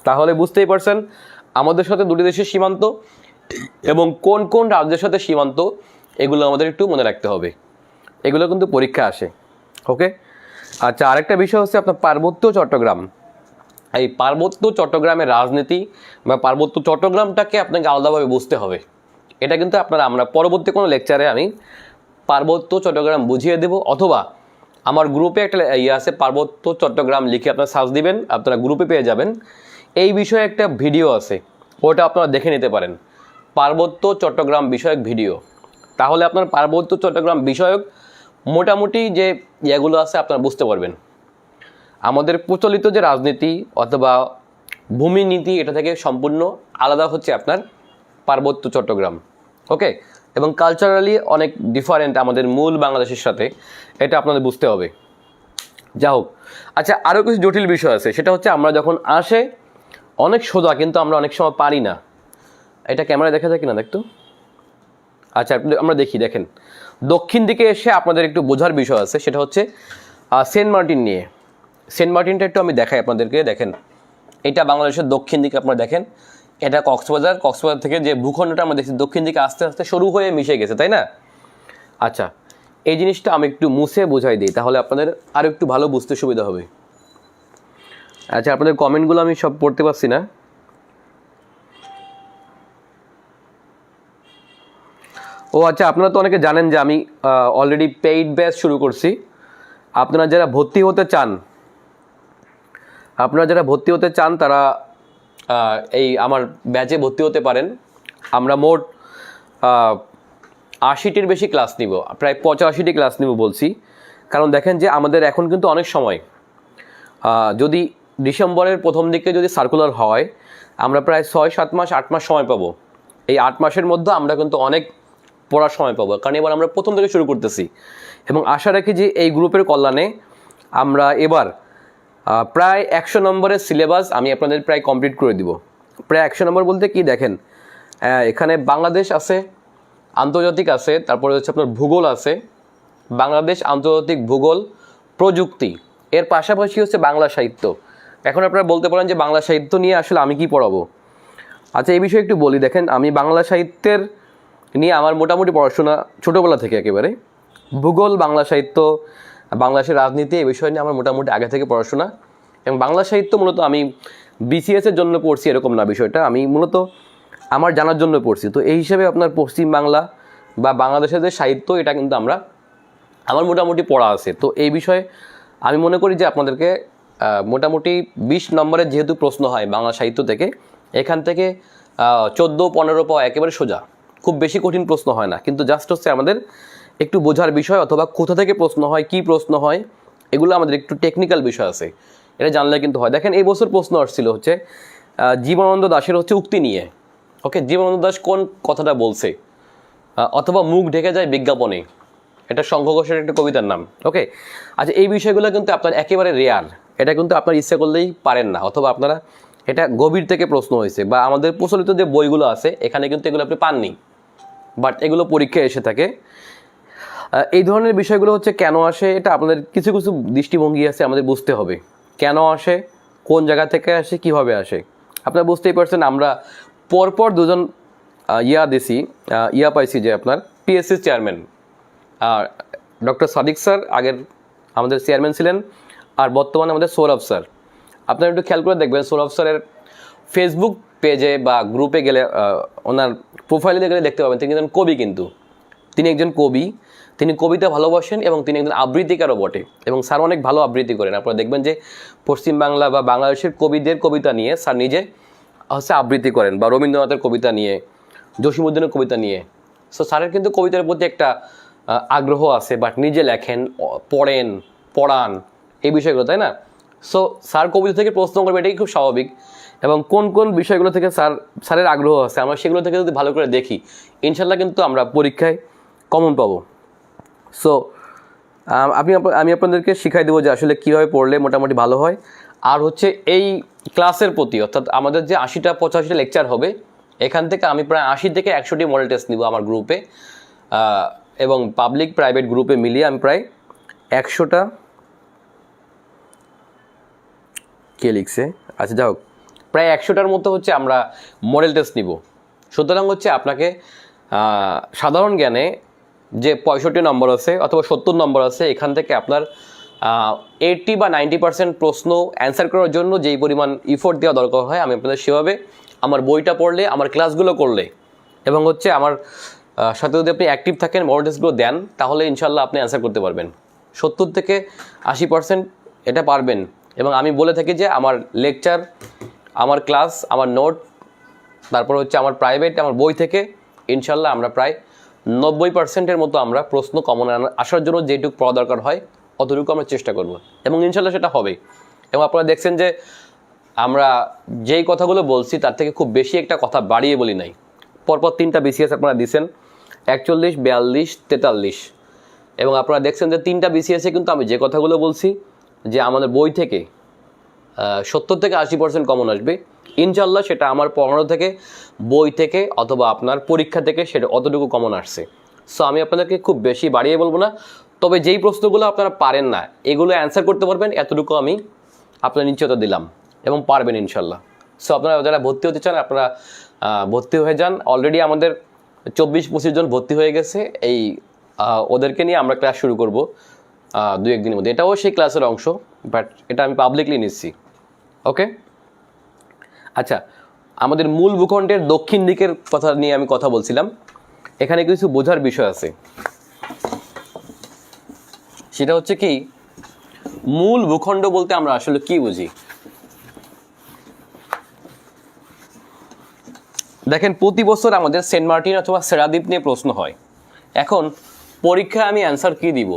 তাহলে বুঝতেই পারছেন আমাদের সাথে দুটি দেশের সীমান্ত এবং কোন কোন রাজ্যের সাথে সীমান্ত, এগুলো আমাদের একটু মনে রাখতে হবে, এগুলো কিন্তু পরীক্ষা আসে। ওকে, আচ্ছা, আরেকটা বিষয় হচ্ছে আপনার পার্বত্য চট্টগ্রাম। এই পার্বত্য চট্টগ্রামের রাজনীতি বা পার্বত্য চট্টগ্রামটাকে আপনাকে আলাদাভাবে বুঝতে হবে। এটা কিন্তু আমরা পরবর্তী কোনো লেকচারে আমি পার্বত্য চট্টগ্রাম বুঝিয়ে দেব, অথবা আমার গ্রুপে একটা আছে পার্বত্য চট্টগ্রাম লিখে আপনারা সার্চ দিবেন, আপনারা গ্রুপে পেয়ে যাবেন। এই বিষয়ে একটা ভিডিও আছে, ওটা আপনারা দেখে নিতে পারেন, পার্বত্য চট্টগ্রাম বিষয়ক ভিডিও। তাহলে আপনার পার্বত্য চট্টগ্রাম বিষয়ক মোটামুটি যে ইয়েগুলো আছে আপনারা বুঝতে পারবেন। আমাদের প্রচলিত যে রাজনীতি অথবা ভূমি নীতি, এটা থেকে সম্পূর্ণ আলাদা হচ্ছে আপনার পার্বত্য চট্টগ্রাম। ওকে, এবং কালচারালি অনেক ডিফারেন্ট আমাদের মূল বাংলাদেশের সাথে, এটা আপনাদের বুঝতে হবে। যা হোক, আচ্ছা, আরও কিছু জটিল বিষয় আছে, সেটা হচ্ছে আমরা যখন আসে অনেক সোজা, কিন্তু আমরা অনেক সময় পারি না। এটা ক্যামেরায় দেখা যায় কিনা দেখতো। আচ্ছা, আমরা দেখেন দক্ষিণ দিকে এসে আপনাদের একটু বোঝার বিষয় আছে, সেটা হচ্ছে সেন্ট মার্টিন নিয়ে। সেন্ট মার্টিনটা একটু আমি দেখাই আপনাদেরকে। দেখেন, এটা বাংলাদেশের দক্ষিণ দিকে আপনারা দেখেন, এটা কক্সবাজার। কক্সবাজার থেকে যে ভূখণ্ডটা আমরা দেখছি দক্ষিণ দিকে আস্তে আস্তে সরু হয়ে মিশে গেছে, তাই না? আচ্ছা, এই জিনিসটা আমি একটু মুছে বোঝাই দিই, তাহলে আপনাদের আরও একটু ভালো বুঝতে সুবিধা হবে। আচ্ছা, আপনাদের কমেন্টগুলো আমি সব পড়তে পারছি না। ও আচ্ছা, আপনারা তো অনেকে জানেন যে আমি অলরেডি পেইড ব্যাচ শুরু করছি। আপনারা যারা ভর্তি হতে চান তারা এই আমার ব্যাচে ভর্তি হতে পারেন। আমরা মোট 80টির বেশি ক্লাস নিব, প্রায় 85টি ক্লাস নিব বলছি। কারণ দেখেন যে আমাদের এখন কিন্তু অনেক সময়, যদি ডিসেম্বরের প্রথম দিকে যদি সার্কুলার হয়, আমরা প্রায় 6-7 মাস 8 মাস সময় পাবো। এই 8 মাসের মধ্যে আমরা কিন্তু অনেক পড়ার সময় পাবো, কারণ এবার আমরা প্রথম থেকে শুরু করতেছি। এবং আশা রাখি যে এই গ্রুপের কল্যাণে আমরা এবার প্রায় 100 নম্বরের সিলেবাস আমি আপনাদের প্রায় কমপ্লিট করে দিব। প্রায় 100 নম্বর বলতে কি, দেখেন এখানে বাংলাদেশ আছে, আন্তর্জাতিক আছে, তারপরে হচ্ছে আপনার ভূগোল আছে, বাংলাদেশ আন্তর্জাতিক ভূগোল, প্রযুক্তি, এর পাশাপাশি হচ্ছে বাংলা সাহিত্য। এখন আপনারা বলতে পারেন যে বাংলা সাহিত্য নিয়ে আসলে আমি কি পড়াবো। আচ্ছা, এই বিষয়ে একটু বলি। দেখেন, আমি বাংলা সাহিত্যের নিয়ে আমার মোটামুটি পড়াশোনা ছোটোবেলা থেকে, একেবারে ভূগোল, বাংলা সাহিত্য, বাংলাদেশের রাজনীতি, এই বিষয় নিয়ে আমার মোটামুটি আগে থেকে পড়াশোনা। এবং বাংলা সাহিত্য মূলত আমি বিসিএসের জন্য পড়ছি এরকম না, বিষয়টা আমি মূলত আমার জানার জন্য পড়ছি। তো এই হিসেবে আপনার পশ্চিম বাংলা বা বাংলাদেশের যে সাহিত্য, এটা কিন্তু আমার মোটামুটি পড়া আছে। তো এই বিষয়ে আমি মনে করি যে আপনাদেরকে মোটামুটি 20 নম্বরের যেহেতু প্রশ্ন হয় বাংলা সাহিত্য থেকে, এখান থেকে 14-15 পাওয়া একেবারে সোজা, খুব বেশি কঠিন প্রশ্ন হয় না। কিন্তু জাস্ট হচ্ছে আমাদের একটু বোঝার বিষয়, অথবা কোথা থেকে প্রশ্ন হয়, কি প্রশ্ন হয়, এগুলো আমাদের একটু টেকনিক্যাল বিষয় আছে, এটা জানলে কিন্তু হয়। দেখেন, এই বছর প্রশ্ন আসছিল হচ্ছে জীবনানন্দ দাশের হচ্ছে উক্তি নিয়ে। ওকে, জীবনানন্দ দাশ কোন কথাটা বলছে, অথবা মুখ ঢেকে যায় বিজ্ঞাপনে, এটা শঙ্খ ঘোষের একটা কবিতার নাম। ওকে, আচ্ছা, এই বিষয়গুলো কিন্তু আপনার একেবারে রেয়ার, এটা কিন্তু আপনার ইচ্ছা করলেই পারেন না, অথবা আপনারা এটা গভীর থেকে প্রশ্ন হয়েছে, বা আমাদের প্রচলিত যে বইগুলো আছে এখানে কিন্তু এগুলো আপনি পাননি, বাট এগুলো পরীক্ষায় এসে থাকে। এই ধরনের বিষয়গুলো হচ্ছে কেন আসে, এটা আপনাদের কিছু কিছু দৃষ্টিভঙ্গি আছে, আমাদের বুঝতে হবে কেন আসে, কোন জায়গা থেকে আসে, কিভাবে আসে। আপনারা বুঝতেই পারছেন, আমরা পরপর দুজন পাইছি যে আপনার পিএসসির চেয়ারম্যান ডক্টর সাদিক স্যার আগের আমাদের চেয়ারম্যান ছিলেন, আর বর্তমানে আমাদের সৌরভ স্যার। আপনারা একটু খেয়াল করে দেখবেন, সৌরভ স্যারের ফেসবুক পেজে বা গ্রুপে গেলে, ওনার প্রোফাইলে গেলে দেখতে পাবেন তিনি একজন কবি, কিন্তু তিনি একজন কবি। তিনি কবিতা ভালোবাসেন এবং তিনি একজন আবৃত্তিকারও বটে, এবং স্যার অনেক ভালো আবৃত্তি করেন। আপনারা দেখবেন যে পশ্চিমবাংলা বা বাংলাদেশের কবিদের কবিতা নিয়ে স্যার নিজে হচ্ছে আবৃত্তি করেন, বা রবীন্দ্রনাথের কবিতা নিয়ে, জসীমউদ্দিনের কবিতা নিয়ে। সো স্যারের কিন্তু কবিতার প্রতি একটা আগ্রহ আছে, বাট নিজে লেখেন, পড়ান এই বিষয়গুলো, তাই না? সো স্যার কবিতা থেকে প্রশ্ন করবে, এটাই খুব স্বাভাবিক। এবং কোন কোন বিষয়গুলো থেকে স্যারের আগ্রহ আছে আমরা সেগুলো থেকে যদি ভালো করে দেখি, ইনশাল্লাহ কিন্তু আমরা পরীক্ষায় কমন পাবো। সো আমি আপনাদেরকে শিখাই দেবো যে আসলে কীভাবে পড়লে মোটামুটি ভালো হয়। আর হচ্ছে এই ক্লাসের প্রতি, অর্থাৎ আমাদের যে 80-85টা লেকচার হবে, এখান থেকে আমি প্রায় 80 থেকে 100টি মডেল টেস্ট নিব আমার গ্রুপে, এবং পাবলিক প্রাইভেট গ্রুপে মিলিয়ে আমি প্রায় 100টা, কে লিখছে, আচ্ছা যাই হোক, প্রায় 100টার মতো হচ্ছে আমরা মডেল টেস্ট নিব। সুতরাং হচ্ছে আপনাকে সাধারণ জ্ঞানে যে 65 নম্বর আছে অথবা 70 নম্বর আছে, এখান থেকে আপনার 80 বা 90% প্রশ্ন অ্যান্সার করার জন্য যেই পরিমাণ ইফোর্ট দেওয়া দরকার হয়, আমি আপনাদের সেভাবে আমার বইটা পড়লে, আমার ক্লাসগুলো করলে, এবং হচ্ছে আমার সাথে যদি আপনি অ্যাক্টিভ থাকেন, মডেল টেস্টগুলো দেন, তাহলে ইনশাল্লাহ আপনি অ্যান্সার করতে পারবেন 70 থেকে 80%, এটা পারবেন। এবং আমি বলে থাকি যে আমার লেকচার, আমার ক্লাস, আমার নোট, তারপর হচ্ছে আমার প্রাইভেট, আমার বই থেকে ইনশাল্লাহ আমরা প্রায় 90%-এর মতো আমরা প্রশ্ন কমন আসার জন্য যেটুকু পড়া দরকার হয় অতটুকু আমরা চেষ্টা করব, এবং ইনশাল্লাহ সেটা হবে। এবং আপনারা দেখছেন যে আমরা যেই কথাগুলো বলছি তার থেকে খুব বেশি একটা কথা বাড়িয়ে বলি নাই। পরপর 3টা বিসিএস আপনারা দিচ্ছেন, 41, 42, 43, এবং আপনারা দেখছেন যে 3টা বিসিএসে কিন্তু আমি যে কথাগুলো বলছি যে আমাদের বই থেকে 70 থেকে 80% কমন আসবে, ইনশাল্লাহ সেটা আমার পড়ানো থেকে, বই থেকে, অথবা আপনার পরীক্ষা থেকে সেটা অতটুকু কমন আসছে। সো আমি আপনাদেরকে খুব বেশি বাড়িয়ে বলবো না, তবে যেই প্রশ্নগুলো আপনারা পারেন না এগুলো অ্যান্সার করতে পারবেন, এতটুকু আমি আপনার নিশ্চয়তা দিলাম, এবং পারবেন ইনশাল্লাহ। সো আপনারা যারা ভর্তি হতে চান আপনারা ভর্তি হয়ে যান। অলরেডি আমাদের 24-25 জন ভর্তি হয়ে গেছে। এই ওদেরকে নিয়ে আমরা ক্লাস শুরু করব 2-1 দিনের মধ্যে। এটাও সেই ক্লাসের অংশ, বাট এটা আমি পাবলিকলি নিচ্ছি। ওকে, আচ্ছা, আমাদের মূল ভূখণ্ডের দক্ষিণ দিকের কথা নিয়ে আমি কথা বলছিলাম। এখানে কিছু বোঝার বিষয় আছে, সেটা হচ্ছে কি, মূল ভূখণ্ড বলতে আমরা আসলে কি বুঝি। দেখেন, প্রতি বছর আমাদের সেন্ট মার্টিন অথবা সেরাদ্বীপ নিয়ে প্রশ্ন হয়। এখন পরীক্ষায় আমি অ্যান্সার কি দিব?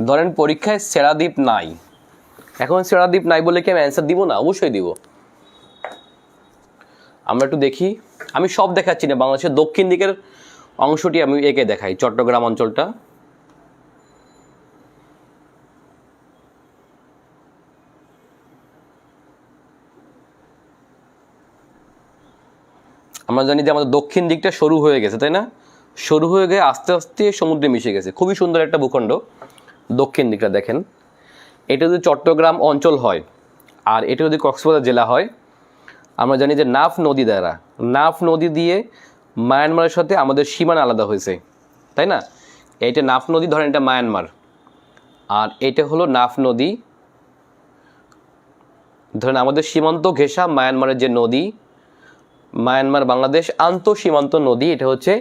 ধরেন পরীক্ষায় সেরাদ্বীপ নাই, এখন সেরাদ্বীপ নাই বলে কি আমি অ্যান্সার দিব না? অবশ্যই দিব। আমরা একটু দেখি, আমি সব দেখাচ্ছি না, বাংলাদেশের দক্ষিণ দিকের অংশটি আমি এঁকে দেখাই, চট্টগ্রাম অঞ্চলটা। আমরা জানি যে আমাদের দক্ষিণ দিকটা সরু হয়ে গেছে, তাই না? সরু হয়ে গিয়ে আস্তে আস্তে সমুদ্রে মিশে গেছে। খুবই সুন্দর একটা ভূখণ্ড দক্ষিণ দিকটা। দেখেন, এটা যদি চট্টগ্রাম অঞ্চল হয় আর এটা যদি কক্সবাজার জেলা হয়, আমরা জানি যে নাফ নদী দ্বারা, নাফ নদী দিয়ে মায়ানমারের সাথে আমাদের সীমানা আলাদা হয়েছে, তাই না? এইটা নাফ নদী, ধরেন এটা মায়ানমার, আর এটা হলো নাফ নদী। ধরেন আমাদের সীমান্ত ঘেঁষা মায়ানমারের যে নদী, মায়ানমার বাংলাদেশ আন্তঃসীমান্ত নদী, এটা হচ্ছে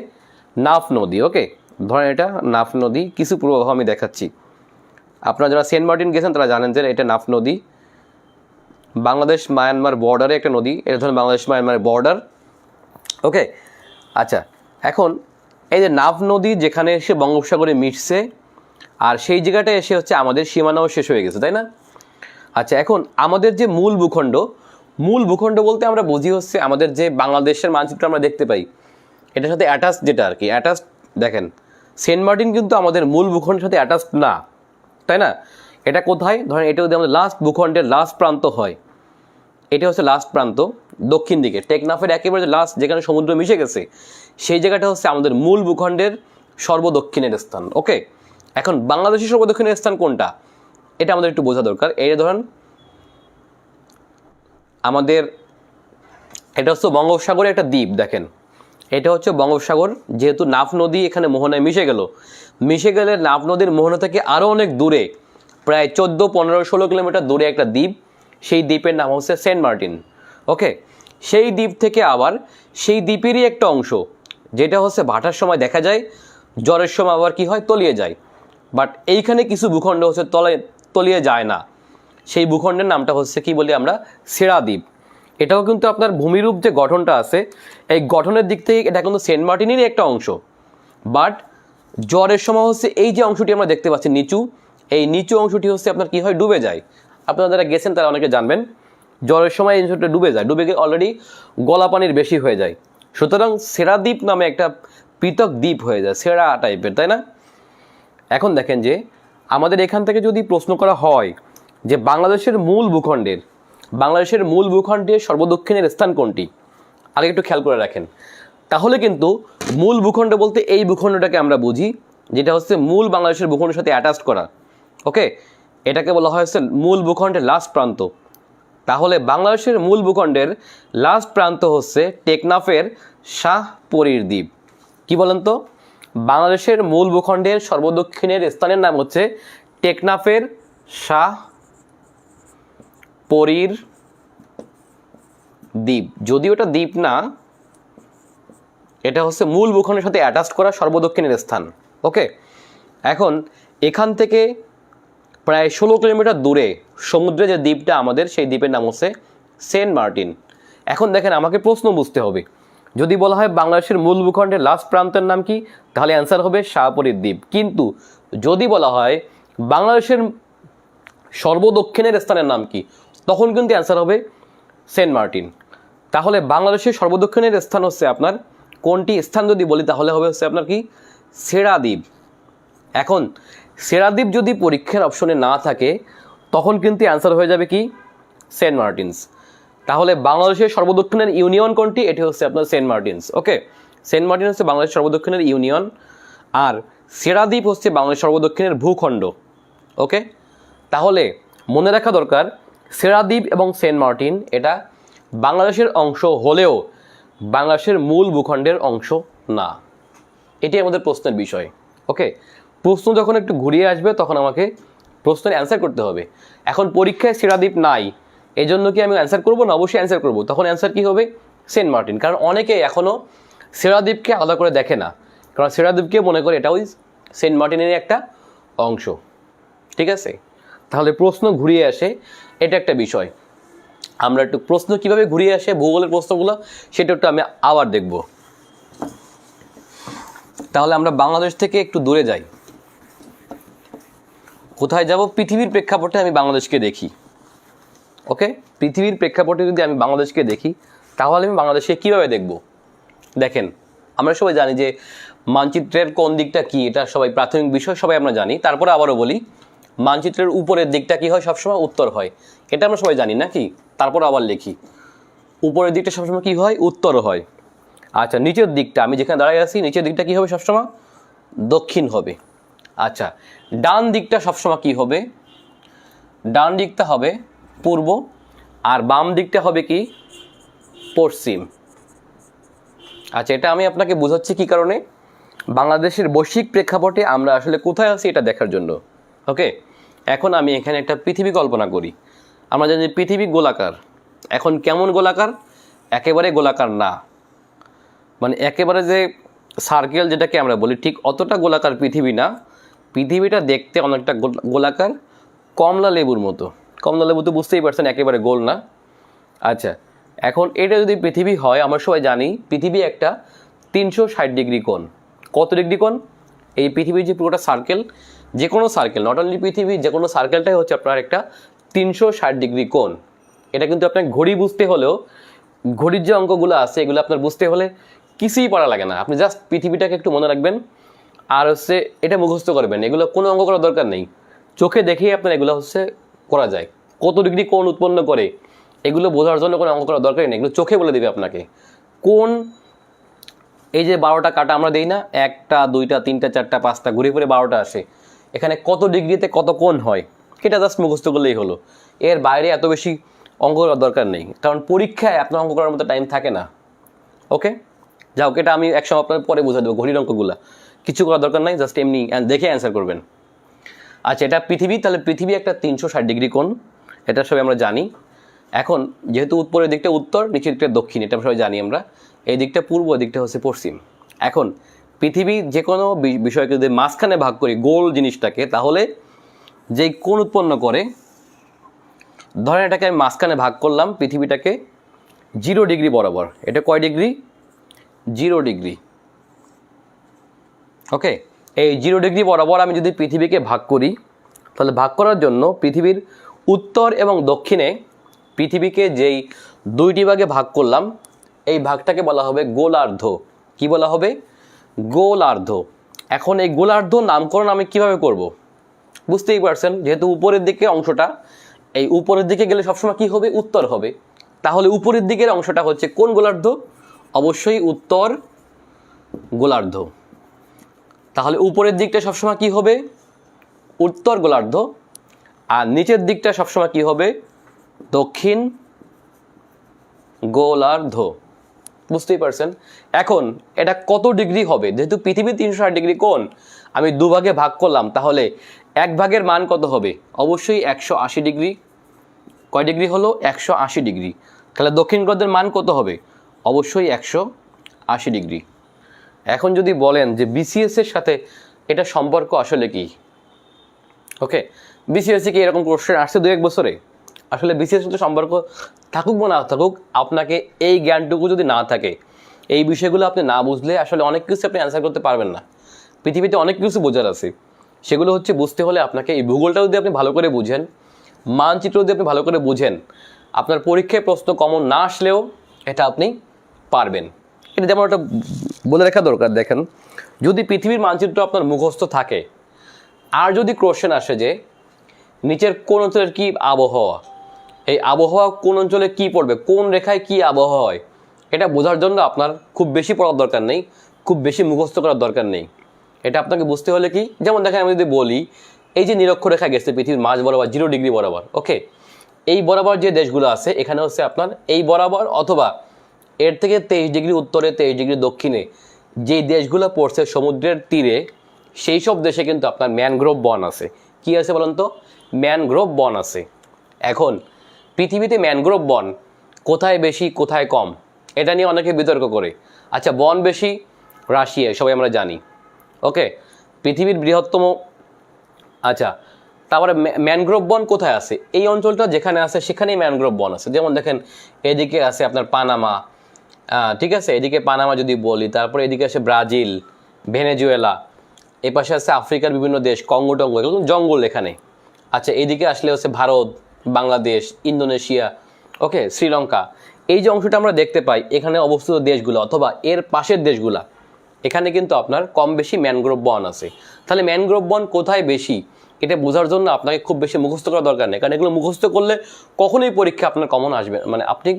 নাফ নদী। ওকে, ধরেন এটা নাফ নদী। কিছু প্রবাহ আমি দেখাচ্ছি। আপনারা যারা সেন্ট মার্টিন গেছেন তারা জানেন যে এটা নাফ নদী, বাংলাদেশ মায়ানমার বর্ডারে একটা নদী। এটা ধরেন বাংলাদেশ মায়ানমারের বর্ডার। ওকে, আচ্ছা, এখন এই যে নাফ নদী যেখানে এসে বঙ্গোপসাগরে মিশছে, আর সেই জায়গাটা এসে হচ্ছে আমাদের সীমানাও শেষ হয়ে গেছে, তাই না? আচ্ছা, এখন আমাদের যে মূল ভূখণ্ড বলতে আমরা বুঝি হচ্ছে আমাদের যে বাংলাদেশের মানচিত্র আমরা দেখতে পাই, এটার সাথে অ্যাটাচ, যেটা আর কি অ্যাটাচ। দেখেন, সেন্ট মার্টিন কিন্তু আমাদের মূল ভূখণ্ডের সাথে অ্যাটাচ না, তাই না? এটা কোথায়? ধরেন এটা যদি আমাদের লাস্ট ভূখণ্ডের লাস্ট প্রান্ত হয়, এটা হচ্ছে লাস্ট প্রান্ত দক্ষিণ দিকে, টেকনাফের একেবারে লাস্ট যেখানে সমুদ্র মিশে গেছে, সেই জায়গাটা হচ্ছে আমাদের মূল ভূখণ্ডের সর্বদক্ষিণের স্থান। ওকে, এখন বাংলাদেশের সর্বদক্ষিণের স্থান কোনটা, এটা আমাদের একটু বোঝা দরকার। এই ধরেন আমাদের এটা হচ্ছে বঙ্গোপসাগরের একটা দ্বীপ। দেখেন, এটা হচ্ছে বঙ্গোপসাগর, যেহেতু নাফ নদী এখানে মোহনায় মিশে গেলে নাফ নদীর মোহনা থেকে আরও অনেক দূরে, প্রায় 14, 15, 16 কিলোমিটার দূরে একটা দ্বীপ, সেই দ্বীপের নাম হচ্ছে সেন্ট মার্টিন। ওকে, সেই দ্বীপ থেকে আবার সেই দ্বীপেরই একটা অংশ, যেটা হচ্ছে ভাটার সময় দেখা যায়, জ্বরের সময় আবার কি হয়, তলিয়ে যায়। বাট এইখানে কিছু ভূখণ্ড হচ্ছে তলিয়ে যায় না, সেই ভূখণ্ডের নামটা হচ্ছে কি বলি আমরা, সেরা দ্বীপ। এটাও কিন্তু আপনার ভূমিরূপ যে গঠনটা আছে, এই গঠনের দিক থেকে এটা কিন্তু সেন্ট মার্টিনেরই একটা অংশ। বাট জ্বরের সময় হচ্ছে এই যে অংশটি আমরা দেখতে পাচ্ছি নিচু, এই নিচু অংশটি হচ্ছে আপনার কি হয়, ডুবে যায়। আপনারা যারা গেছেন তারা অনেকে জানবেন, জ্বরের সময় এই অংশটা ডুবে যায়, ডুবে গিয়ে অলরেডি গলা পানির বেশি হয়ে যায়। সুতরাং সেরা দ্বীপ নামে একটা পৃথক দ্বীপ হয়ে যায়, সেরা টাইপের, তাই না? এখন দেখেন যে আমাদের এখান থেকে যদি প্রশ্ন করা হয় যে বাংলাদেশের মূল ভূখণ্ডের সর্বদক্ষিণের স্থান কোনটি, আগে একটু খেয়াল করে রাখেন। তাহলে কিন্তু মূল ভূখণ্ড বলতে এই ভূখণ্ডটাকে আমরা বুঝি, যেটা হচ্ছে মূল বাংলাদেশের ভূখণ্ডের সাথে অ্যাটাচড করা। ওকে, এটাকে বলা হয় হচ্ছে মূল ভূখণ্ডের লাস্ট প্রান্ত। তাহলে বাংলাদেশের মূল ভূখণ্ডের লাস্ট প্রান্ত হচ্ছে টেকনাফের শাহপরীর দ্বীপ। কি বলেন তো? বাংলাদেশের মূল ভূখণ্ডের সর্বদক্ষিণের স্থানের নাম হচ্ছে টেকনাফের শাহপরীর দ্বীপ। যদিও এটা দ্বীপ না, এটা হচ্ছে মূল ভূখণ্ডের সাথে অ্যাটাচড করা সর্বদক্ষিণের স্থান। ওকে, এখন এখান থেকে প্রায় 16 কিলোমিটার দূরে সমুদ্রে যে দ্বীপটা আমাদের, সেই দ্বীপের নাম হচ্ছে সেন্ট মার্টিন। এখন দেখেন, আমাকে প্রশ্ন বুঝতে হবে, যদি বলা হয় বাংলাদেশের মূল ভূখণ্ডের লাস্ট প্রান্তের নাম কি, তাহলে অ্যান্সার হবে শাহপরীর দ্বীপ। কিন্তু যদি বলা হয় বাংলাদেশের সর্বদক্ষিণের স্থানের নাম কি, তখন কিন্তু অ্যান্সার হবে সেন্ট মার্টিন। তাহলে বাংলাদেশের সর্বদক্ষিণের স্থান হচ্ছে আপনার কোনটি স্থান যদি বলি, তাহলে হবে হচ্ছে আপনার কি, সেরা দ্বীপ। এখন সেরা দ্বীপ যদি পরীক্ষার অপশনে না থাকে, তখন কিন্তু অ্যান্সার হয়ে যাবে কি, সেন্ট মার্টিনস। তাহলে বাংলাদেশের সর্বদক্ষিণের ইউনিয়ন কোনটি, এটি হচ্ছে আপনার সেন্ট মার্টিনস। ওকে, সেন্ট মার্টিন হচ্ছে বাংলাদেশের সর্বদক্ষিণের ইউনিয়ন, আর সেরা দ্বীপ হচ্ছে বাংলাদেশের সর্বদক্ষিণের ভূখণ্ড। ওকে, তাহলে মনে রাখা দরকার, সেরা দ্বীপ এবং সেন্ট মার্টিন এটা বাংলাদেশের অংশ হলেও বাংলাদেশের মূল ভূখণ্ডের অংশ না। এটি আমাদের প্রশ্নের বিষয়। ওকে, প্রশ্ন যখন একটু ঘুরিয়ে আসবে তখন আমাকে প্রশ্নের অ্যান্সার করতে হবে। এখন পরীক্ষায় সেরা দ্বীপ নাই, এই জন্য কি আমি অ্যান্সার করবো না? অবশ্যই অ্যান্সার করবো। তখন অ্যান্সার কী হবে, সেন্ট মার্টিন। কারণ অনেকে এখনও সেরা দ্বীপকে আলাদা করে দেখে না, কারণ সেরা দ্বীপকে মনে করে এটা ওই সেন্ট মার্টিনের একটা অংশ। ঠিক আছে, তাহলে প্রশ্ন ঘুরিয়ে আসে, এটা একটা বিষয়। আমরা একটু প্রশ্ন কিভাবে ঘুরিয়ে আসে ভূগোলের প্রশ্নগুলো, সেটা একটু আমি আবার দেখব। তাহলে আমরা বাংলাদেশ থেকে একটু দূরে যাই। কোথায় যাব? পৃথিবীর প্রেক্ষাপটে আমি বাংলাদেশকে দেখি। ওকে, পৃথিবীর প্রেক্ষাপটে যদি আমি বাংলাদেশকে দেখি, তাহলে আমি বাংলাদেশকে কীভাবে দেখব? দেখেন, আমরা সবাই জানি যে মানচিত্রের কোন দিকটা কি, এটা সবাই প্রাথমিক বিষয়, সবাই আমরা জানি। তারপরে আবারও বলি, মানচিত্রের উপরের দিকটা কি হয়, সবসময় উত্তর হয়, এটা আমরা সবাই জানি নাকি? তারপর আবার লিখি, উপরের দিকটা সবসময় কি হয়, উত্তর হয়। আচ্ছা, নিচের দিকটা, আমি যেখানে দাঁড়ায় আছি, নিচের দিকটা কি হবে, সবসময় দক্ষিণ হবে। আচ্ছা, ডান দিকটা সবসময় কি হবে? ডান দিকটা হবে পূর্ব, আর বাম দিকটা হবে কি, পশ্চিম। আচ্ছা, এটা আমি আপনাকে বোঝাচ্ছি কি কারণে, বাংলাদেশের বৈশ্বিক প্রেক্ষাপটে আমরা আসলে কোথায় আছি এটা দেখার জন্য। ওকে, এখন আমি এখানে একটা পৃথিবী কল্পনা করি। আমরা জানি যে পৃথিবী গোলাকার। এখন কেমন গোলাকার? একেবারে গোলাকার না, মানে একেবারে যে সার্কেল যেটাকে আমরা বলি, ঠিক অতটা গোলাকার পৃথিবী না। পৃথিবীটা দেখতে অনেকটা গোলাকার, কমলা লেবুর মতো। কমলা লেবু তো বুঝতেই পারছেন, একেবারে গোল না। আচ্ছা, এখন এটা যদি পৃথিবী হয়, আমরা সবাই জানি পৃথিবী একটা 360 ডিগ্রি কোণ। কত ডিগ্রি কোণ? এই পৃথিবীর যে পুরোটা সার্কেল, যে কোনো সার্কেল, নট অনলি পৃথিবী, যে কোনো সার্কেলটাই হচ্ছে আপনার একটা 360 ডিগ্রি কোণ। এটা কিন্তু আপনার ঘড়ি বুঝতে হলেও, ঘড়ির যে অঙ্কগুলো আছে এগুলো আপনার বুঝতে হলে কিছুই পড়া লাগে না। আপনি জাস্ট পৃথিবীটাকে একটু মনে রাখবেন, আর হচ্ছে এটা মুখস্থ করবেন। এগুলো কোনো অঙ্ক করার দরকার নেই, চোখে দেখেই আপনার এগুলো হচ্ছে করা যায়। কত ডিগ্রি কোণ উৎপন্ন করে, এগুলো বোঝার জন্য কোনো অঙ্ক করার দরকারই নেই, এগুলো চোখে বলে দেবে আপনাকে। কোন এই যে 12টা কাটা আমরা দিই না, 1টা 2টা 3টা 4টা 5টা ঘুরে ঘুরে 12টা আসে, এখানে কত ডিগ্রিতে কত কোণ হয়, এটা জাস্ট মুখস্থ করলেই হলো। এর বাইরে এত বেশি অঙ্ক করার দরকার নেই, কারণ পরীক্ষায় আপনার অঙ্ক করার মতো টাইম থাকে না। ওকে, যাও, এটা আমি একসময় আপনার পরে বুঝে দেবো। ঘড়ির অঙ্কগুলো কিছু করার দরকার নাই, জাস্ট এমনি দেখে অ্যান্সার করবেন। আচ্ছা, এটা পৃথিবী, তাহলে পৃথিবী একটা 360 ডিগ্রি কোণ, এটা সবাই আমরা জানি। এখন যেহেতু উপরের দিকটা উত্তর, নিচের দিকটা দক্ষিণ, এটা সবাই জানি আমরা। এই দিকটা পূর্ব, দিকটা হচ্ছে পশ্চিম। এখন পৃথিবী যে কোনো বিষয়কে যদি মাঝখানে ভাগ করি গোল জিনিসটাকে, তাহলে যেই কোণ উৎপন্ন করে, ধরেন এটাকে আমি মাঝখানে ভাগ করলাম পৃথিবীটাকে 0 ডিগ্রি বরাবর। এটা কয় ডিগ্রি? 0 ডিগ্রি। ওকে, এই 0 ডিগ্রি বরাবর আমি যদি পৃথিবীকে ভাগ করি, তাহলে ভাগ করার জন্য পৃথিবীর উত্তর এবং দক্ষিণে পৃথিবীকে যেই 2টি ভাগে ভাগ করলাম, এই ভাগটাকে বলা হবে গোলার্ধ। কি বলা হবে? গোলার্ধ। এখন এই গোলার্ধ নামকরণ আমি কিভাবে করব? বুঝতেই পারছেন, যেহেতু উপরের দিকে অংশটা, এই উপরের দিকে গেলে সবসময় কি হবে? উত্তর হবে। তাহলে উপরের দিকের অংশটা হচ্ছে কোন গোলার্ধ? অবশ্যই উত্তর গোলার্ধ। তাহলে উপরের দিকটা সবসময় কি হবে? উত্তর গোলার্ধ। আর নিচের দিকটা সবসময় কি হবে? দক্ষিণ গোলার্ধ। বুঝতেই পারছেন। এখন এটা কত ডিগ্রি হবে? যেহেতু পৃথিবী 360 ডিগ্রি কোণ, আমি দুভাগে ভাগ করলাম, তাহলে এক ভাগের মান কত হবে? অবশ্যই 180 ডিগ্রি। কয় ডিগ্রি হলো? 180 ডিগ্রি। তাহলে দক্ষিণ গোলার্ধের মান কত হবে? অবশ্যই 180 ডিগ্রি। এখন যদি বলেন যে বিসিএস এর সাথে এটা সম্পর্ক আসলে কি? ওকে, বিসিএস কি এরকম কোশ্চেন আসছে 2-1 বছরে? আসলে বিসিএস সাথে সম্পর্ক থাকুক বা না থাকুক, আপনাকে এই জ্ঞানটুকু যদি না থাকে, এই বিষয়গুলো আপনি না বুঝলে আসলে অনেক কিছু আপনি অ্যান্সার করতে পারবেন না। পৃথিবীতে অনেক কিছু বোঝার আছে, সেগুলো হচ্ছে বুঝতে হলে আপনাকে এই ভূগোলটা যদি আপনি ভালো করে বুঝেন, মানচিত্র যদি আপনি ভালো করে বুঝেন, আপনার পরীক্ষায় প্রশ্ন কমন না আসলেও এটা আপনি পারবেন। এটা যেমন একটা বলে রাখা দরকার। দেখেন, যদি পৃথিবীর মানচিত্র আপনার মুখস্থ থাকে, আর যদি কোশ্চেন আসে যে নিচের কোন অঞ্চলের কী আবহাওয়া, এই আবহাওয়া কোন অঞ্চলে কি পড়বে, কোন রেখায় কি আবহাওয়া হয়, এটা বোঝার জন্য আপনার খুব বেশি পড়ার দরকার নেই, খুব বেশি মুখস্থ করার দরকার নেই। এটা আপনাকে বুঝতে হলে কি, যেমন দেখেন আমি যদি বলি এই যে নিরক্ষরেখা গেছে পৃথিবীর মাঝ বরাবর 0 ডিগ্রি বরাবর। ওকে, এই বরাবর যে দেশগুলো আছে এখানে হচ্ছে আপনার এই বরাবর অথবা এর থেকে 23 ডিগ্রি উত্তরে 23 ডিগ্রি দক্ষিণে যেই দেশগুলো পড়ছে সমুদ্রের তীরে, সেই সব দেশে কিন্তু আপনার ম্যানগ্রোভ বন আছে। কি আছে বলেন তো? ম্যানগ্রোভ বন আছে। এখন পৃথিবীতে ম্যানগ্রোভ বন কোথায় বেশি কোথায় কম, এটা নিয়ে অনেকে বিতর্ক করে। আচ্ছা, বন বেশি রাশিয়ায়, সবাই আমরা জানি। ওকে, পৃথিবীর বৃহত্তম। আচ্ছা, তারপরে ম্যানগ্রোভ বন কোথায় আছে? এই অঞ্চলটা যেখানে আছে সেখানেই ম্যানগ্রোভ বন আছে। যেমন দেখেন এদিকে আছে আপনার পানামা, ঠিক আছে, এদিকে পানামা যদি বলি, তারপরে এদিকে আছে ব্রাজিল, ভেনেজুয়েলা, এ পাশে আছে আফ্রিকার বিভিন্ন দেশ, কঙ্গো টঙ্গো, এগুলো জঙ্গল এখানে। আচ্ছা, এদিকে আসলে হচ্ছে ভারত, বাংলাদেশ, ইন্দোনেশিয়া, ওকে, শ্রীলঙ্কা। এই যে অংশটা আমরা দেখতে পাই এখানে অবস্থিত দেশগুলো অথবা এর পাশের দেশগুলা, এখানে কিন্তু আপনার কম বেশি ম্যানগ্রোভ বন আছে। তাহলে ম্যানগ্রোভ বন কোথায় বেশি এটা বোঝার জন্য আপনাকে খুব বেশি মুখস্থ করার দরকার নেই, কারণ এগুলো মুখস্থ করলে কখনোই পরীক্ষা আপনার কমন আসবে, মানে আপনি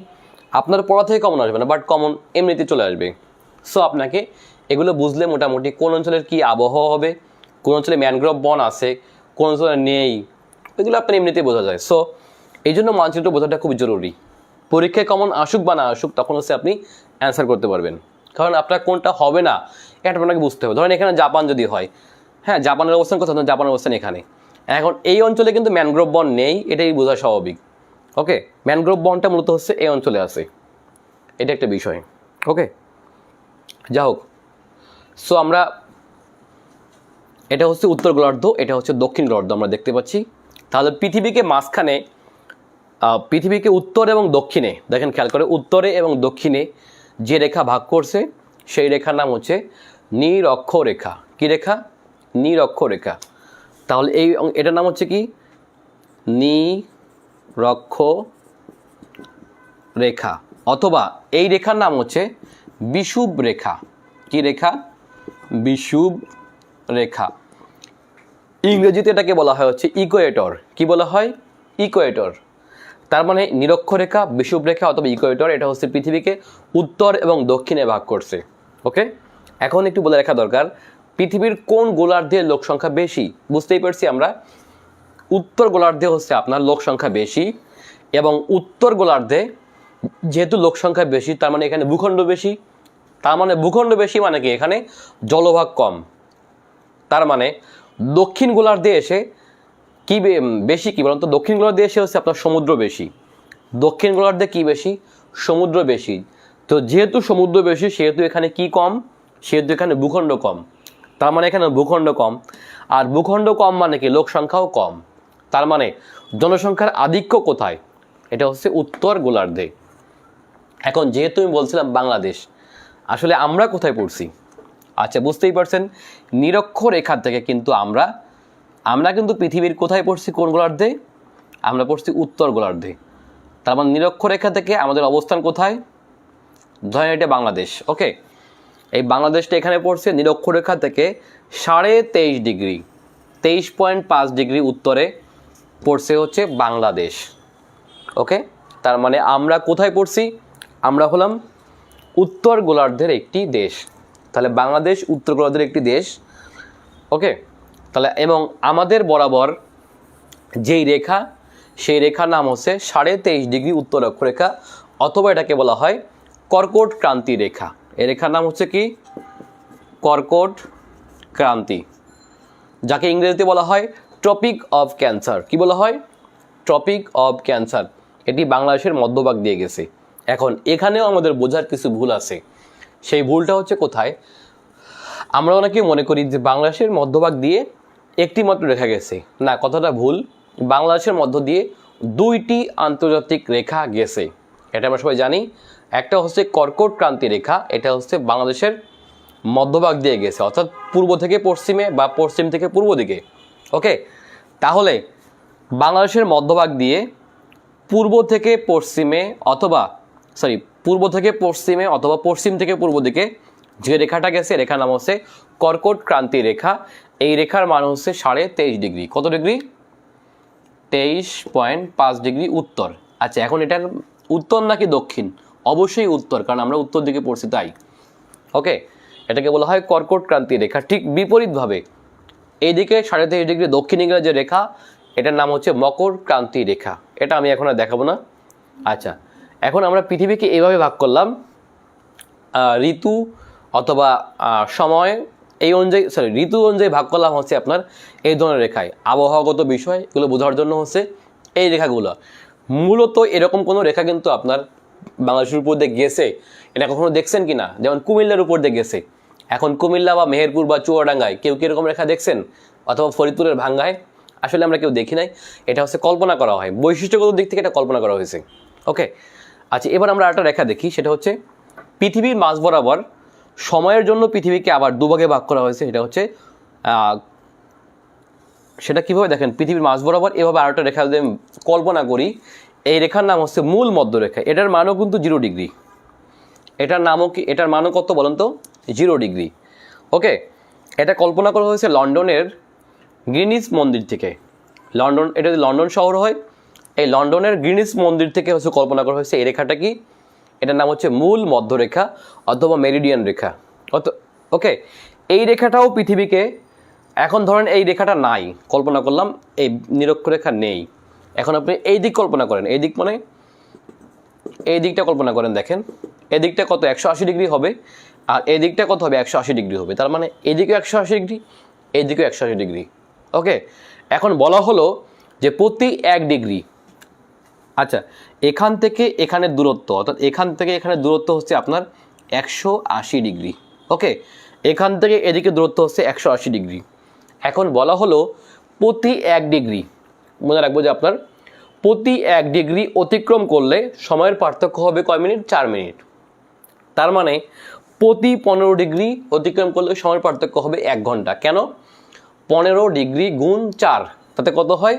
আপনার পড়া থেকে কমন আসবে না, বাট কমন এমনিতে চলে আসবে। সো আপনাকে এগুলো বুঝলে মোটামুটি কোন অঞ্চলের কী আবহাওয়া হবে, কোন অঞ্চলে ম্যানগ্রোভ বন আছে, কোন অঞ্চলে নেই, এগুলো আপনার এমনিতেই বোঝা যায়। সো এই জন্য মানচিত্র বোঝাটা খুব জরুরি। পরীক্ষায় কমন আসুক বা না আসুক, তখন হচ্ছে আপনি অ্যান্সার করতে পারবেন। কারণ আপনার কোনটা হবে না এটা আপনাকে বুঝতে হবে। ধরেন এখানে জাপান যদি হয়, হ্যাঁ, জাপানের অবস্থান কোথায়? জাপানের অবস্থান এখানে। এখন এই অঞ্চলে কিন্তু ম্যানগ্রোভ বন নেই, এটাই বোঝা স্বাভাবিক। ওকে, ম্যানগ্রোভ বনটা মূলত হচ্ছে এই অঞ্চলে আছে, এটা একটা বিষয়। ওকে, যা হোক, সো আমরা এটা হচ্ছে উত্তর গোলার্ধ, এটা হচ্ছে দক্ষিণ গোলার্ধ আমরা দেখতে পাচ্ছি। তাহলে পৃথিবীকে মাঝখানে, পৃথিবীকে উত্তর এবং দক্ষিণে দেখেন, খেয়াল করে, উত্তরে এবং দক্ষিণে যে রেখা ভাগ করছে সেই রেখার নাম হচ্ছে নিরক্ষরেখা। কি রেখা? নিরক্ষরেখা। তাহলে এটার নাম হচ্ছে কি? নিরক্ষরেখা, অথবা এই রেখার নাম হচ্ছে বিষুব রেখা। কি রেখা? বিষুব রেখা। ইংরেজিতে এটাকে বলা হয় হচ্ছে ইকুয়েটর। কি বলা হয়? ইকুয়েটর। তার মানে নিরক্ষরেখা, বিষুব রেখা অথবা ইকুয়েটর, এটা হচ্ছে পৃথিবীকে উত্তর এবং দক্ষিণে ভাগ করছে। ওকে, এখন একটু বলে রাখা দরকার, পৃথিবীর কোন গোলার্ধের লোক সংখ্যা বেশি? বুঝতেই পারছি আমরা, উত্তর গোলার্ধে হচ্ছে আপনার লোক সংখ্যা বেশি, এবং উত্তর গোলার্ধে যেহেতু লোক সংখ্যা বেশি, তার মানে এখানে ভূখণ্ড বেশি। তার মানে ভূখণ্ড বেশি মানে কি? এখানে জলভাগ কম। তার মানে দক্ষিণ গোলার্ধে এসে কি বেশি? কি বলুন তো? দক্ষিণ গোলার্ধে এসে হচ্ছে আপনার সমুদ্র বেশি। দক্ষিণ গোলার্ধে কি বেশি? সমুদ্র বেশি। তো যেহেতু সমুদ্র বেশি, সেহেতু এখানে কি কম? সেহেতু এখানে ভূখণ্ড কম, তার মানে এখানে ভূখণ্ড কম, আর ভূখণ্ড কম মানে কি লোক সংখ্যাও কম, তার মানে জনসংখ্যার আধিক্য কোথায়, এটা হচ্ছে উত্তর গোলার্ধে। এখন যেহেতু আমি বলছিলাম বাংলাদেশ, আসলে আমরা কোথায় পড়ছি? আচ্ছা, বুঝতেই পারছেন, নিরক্ষরেখা থেকে কিন্তু আমরা কিন্তু পৃথিবীর কোথায় পড়ছি, কোন গোলার্ধে? আমরা পড়ছি উত্তর গোলার্ধে। তার মানে নিরক্ষরেখা থেকে আমাদের অবস্থান কোথায়? ধরেন এটা বাংলাদেশ, ওকে, এই বাংলাদেশটা এখানে পড়ছে নিরক্ষরেখা থেকে 23.5 ডিগ্রি, 23.5 ডিগ্রি উত্তরে পড়ছে হচ্ছে বাংলাদেশ, ওকে। তার মানে আমরা কোথায় পড়ছি? আমরা হলাম উত্তর গোলার্ধের একটি দেশ। তাহলে বাংলাদেশ উত্তর গোলার্ধের একটি দেশ, ওকে। তাহলে এবং আমাদের বরাবর যেই রেখা, সেই রেখার নাম হচ্ছে 23.5 ডিগ্রি উত্তর অক্ষরেখা, অথবা এটাকে বলা হয় কর্কট ক্রান্তি রেখা। এই রেখার নাম হচ্ছে কি? কর্কট ক্রান্তি, যাকে ইংরেজিতে বলা হয় ট্রপিক অফ ক্যান্সার। কি বলা হয়? Tropic of cancer. এটি বাংলাদেশের মধ্যভাগ দিয়ে গেছে। এখন এখানেও আমাদের বোঝার কিছু ভুল আছে। সেই ভুলটা হচ্ছে কোথায়? আমরা অনেকে মনে করি যে বাংলাদেশের মধ্যভাগ দিয়ে একটি মাত্র রেখা গেছে। না, কথাটা ভুল। বাংলাদেশের মধ্য দিয়ে 2টি আন্তর্জাতিক রেখা গেছে, এটা আমরা সবাই জানি। একটা হচ্ছে কর্কট ক্রান্তি রেখা, এটা হচ্ছে বাংলাদেশের মধ্যভাগ দিয়ে গেছে, অর্থাৎ পূর্ব থেকে পশ্চিমে বা পশ্চিম থেকে পূর্ব দিকে, ওকে। তাহলে বাংলাদেশের মধ্যভাগ দিয়ে পূর্ব থেকে পশ্চিমে অথবা পশ্চিম থেকে পূর্ব দিকে যে রেখাটা গেছে, রেখার নাম হচ্ছে কর্কট ক্রান্তি রেখা। এই রেখার মান হচ্ছে 23.5 ডিগ্রি। কত ডিগ্রি? 23.5 ডিগ্রি উত্তর। আচ্ছা, এখন এটার উত্তর নাকি দক্ষিণ? অবশ্যই উত্তর, কারণ আমরা উত্তর দিকে পড়ছি তাই, ওকে। এটাকে বলা হয় কর্কট ক্রান্তি রেখা। ঠিক বিপরীতভাবে এইদিকে 23.5 ডিগ্রি দক্ষিণ দিকের যে রেখা, এটার নাম হচ্ছে মকর ক্রান্তি রেখা। এটা আমি এখন আর দেখাবো না। আচ্ছা, এখন আমরা পৃথিবীকে এইভাবে ভাগ করলাম, ঋতু অথবা সময় এই অনুযায়ী, ঋতু অনুযায়ী ভাগ করলাম হচ্ছে আপনার এই ধরনের রেখায়। আবহাওয়াগত বিষয় এগুলো বোঝার জন্য হচ্ছে এই রেখাগুলো। মূলত এরকম কোনো রেখা কিন্তু আপনার বাংলাদেশের উপর দিয়ে গেছে, এটা কখনো দেখছেন কি না? যেমন কুমিল্লার উপর দিয়ে গেছে। এখন কুমিল্লা বা মেহেরপুর বা চুয়াডাঙ্গায় কেউ কি এরকম রেখা দেখছেন? অথবা ফরিদপুরের ভাঙ্গায়? আসলে আমরা কেউ দেখি নাই, এটা হচ্ছে কল্পনা করা হয়, বৈশিষ্ট্যগত দিক থেকে এটা কল্পনা করা হয়েছে, ওকে। আচ্ছা, এবার আমরা একটা রেখা দেখি, সেটা হচ্ছে পৃথিবীর মাঝ বরাবর সময়ের জন্য পৃথিবীকে আবার দুভাগে ভাগ করা হয়েছে। সেটা কীভাবে দেখেন, পৃথিবীর মাঝ বরাবর এভাবে আরেকটা রেখা যদি কল্পনা করি, এই রেখার নাম হচ্ছে মূল মধ্যরেখা। এটার মানও কিন্তু 0 ডিগ্রি। এটার মানও কত বলেন তো? 0 ডিগ্রি, ওকে। এটা কল্পনা করা হয়েছে লন্ডনের গ্রিনিচ মন্দির থেকে। এটা যদি লন্ডন শহর হয়, এই লন্ডনের গ্রিনিচ মন্দির থেকে হচ্ছে কল্পনা করা হয়েছে এই রেখাটা কি? এটার নাম হচ্ছে মূল মধ্যরেখা অথবা মেরিডিয়ান রেখা, ওকে। এই রেখাটাও পৃথিবীকে, এখন ধরেন এই রেখাটা নাই, কল্পনা করলাম এই নিরক্ষরেখা নেই। এখন আপনি এই দিক কল্পনা করেন, এই দিক মানে এই দিকটা কল্পনা করেন, দেখেন এই দিকটা কত? 180 ডিগ্রি হবে, আর এই দিকটা কত হবে? 180 ডিগ্রি হবে। তার মানে এদিকেও 180 ডিগ্রি, এইদিকেও 180 ডিগ্রি, ওকে। এখন বলা হলো যে প্রতি 1 ডিগ্রি, আচ্ছা, এখান থেকে এখানের দূরত্ব, অর্থাৎ এখান থেকে এখানে দূরত্ব হচ্ছে আপনার 180 ডিগ্রি, ওকে। এখান থেকে এদিকে দূরত্ব হচ্ছে 180 ডিগ্রি। এখন বলা হলো প্রতি 1 ডিগ্রি, মনে রাখবো যে আপনার প্রতি 1 ডিগ্রি অতিক্রম করলে সময়ের পার্থক্য হবে কয় মিনিট? 4 মিনিট। তার মানে প্রতি 15 ডিগ্রি অতিক্রম করলে সময়ের পার্থক্য হবে 1 ঘন্টা। কেন? 15 ডিগ্রি গুণ 4, তাতে কত হয়?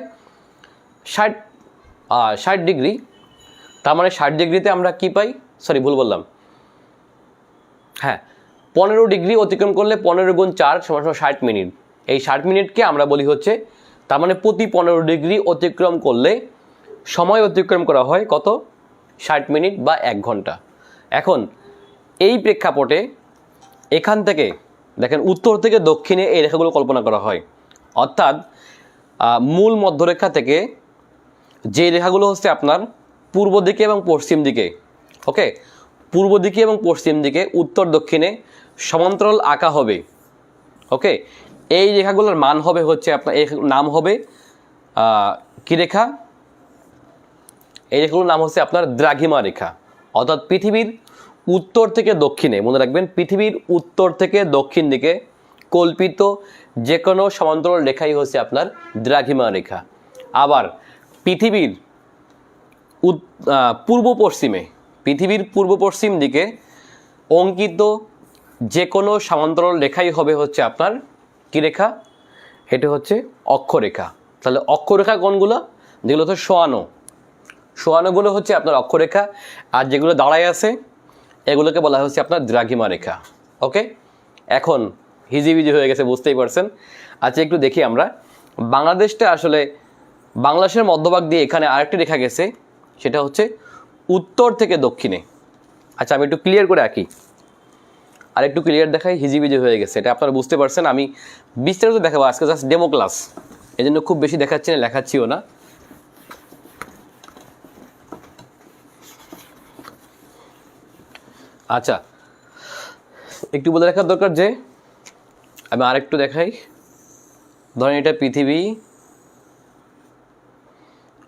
60 ডিগ্রি। তার মানে 60 ডিগ্রিতে আমরা কি পাই? ভুল বললাম, হ্যাঁ, 15 ডিগ্রি অতিক্রম করলে 15 গুণ 4 সমান 60 মিনিট। এই 60 মিনিটকে আমরা বলি হচ্ছে, তার মানে প্রতি 15 ডিগ্রি অতিক্রম করলে সময় অতিক্রম করা হয় কত? 60 মিনিট বা 1 ঘন্টা। এখন এই প্রেক্ষাপটে এখান থেকে দেখেন উত্তর থেকে দক্ষিণে এই রেখাগুলো কল্পনা করা হয়, অর্থাৎ মূল মধ্যরেখা থেকে যে রেখাগুলো হচ্ছে আপনার পূর্ব দিকে এবং পশ্চিম দিকে, ওকে, পূর্ব দিকে এবং পশ্চিম দিকে উত্তর দক্ষিণে সমান্তরাল আঁকা হবে, ওকে। এই রেখাগুলোর মান হবে হচ্ছে আপনার, এই নাম হবে কি রেখা? এই রেখাগুলোর নাম হচ্ছে আপনার দ্রাঘিমা রেখা। অর্থাৎ পৃথিবীর উত্তর থেকে দক্ষিণে, মনে রাখবেন পৃথিবীর উত্তর থেকে দক্ষিণ দিকে কল্পিত যে কোনো সমান্তরাল রেখাই হচ্ছে আপনার দ্রাঘিমা রেখা। আবার পৃথিবীর পৃথিবীর পূর্ব পশ্চিম দিকে অঙ্কিত যে কোনো সমান্তরাল রেখাই হবে হচ্ছে আপনার কি রেখা? এটা হচ্ছে অক্ষরেখা। তাহলে অক্ষরেখা কোনগুলো? যেগুলো হচ্ছে সোয়ানোগুলো হচ্ছে আপনার অক্ষরেখা, আর যেগুলো দাঁড়ায় আছে এগুলোকে বলা হচ্ছে আপনার দ্রাঘিমা রেখা। ওকে, এখন হিজিবিজি হয়ে গেছে, বুঝতেই পারছেন। আচ্ছা, একটু দেখি আমরা বাংলাদেশটা আসলে বাংলাদেশের মধ্যভাগ দিয়ে এখানে আরেকটি রেখা গেছে, সেটা হচ্ছে উত্তর থেকে দক্ষিণে। আচ্ছা, আমি একটু ক্লিয়ার করে আঁকি, আর একটু ক্লিয়ার দেখাই, হিজিবিজি হয়ে গেছে, এটা আপনারা বুঝতে পারছেন। আমি বিস্তারিত দেখাবো, আজকে জাস্ট ডেমো ক্লাস, এই জন্য খুব বেশি দেখাচ্ছি না, লেখাচ্ছিও না। আচ্ছা, একটু বলে রাখার দরকার যে আমি আরেকটু দেখাই, ধরেন এটা পৃথিবী,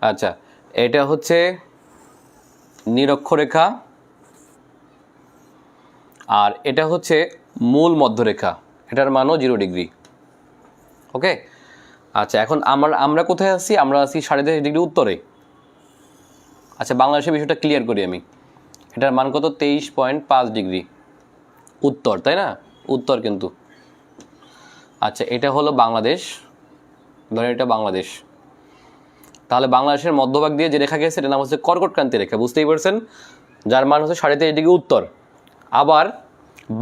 আচ্ছা এটা হচ্ছে নিরক্ষরেখা, আর এটা হচ্ছে মূল মধ্যরেখা, এটার মানও 0 ডিগ্রি। ওকে, আচ্ছা এখন আমরা কোথায় আছি? আমরা আছি 23.5 ডিগ্রি উত্তরে। আচ্ছা, বাংলাদেশের বিষয়টা ক্লিয়ার করি আমি, এটার মান কত? 23.5 ডিগ্রি উত্তর, তাই না? উত্তর কিন্তু। আচ্ছা, এটা হলো বাংলাদেশ, ধরেন এটা বাংলাদেশ। তাহলে বাংলাদেশের মধ্যভাগ দিয়ে যে রেখা গেছে এটার নাম হচ্ছে কর্কটক্রান্তি রেখা, বুঝতেই পারছেন, যার মান হচ্ছে 23.5 ডিগ্রি উত্তর। আবার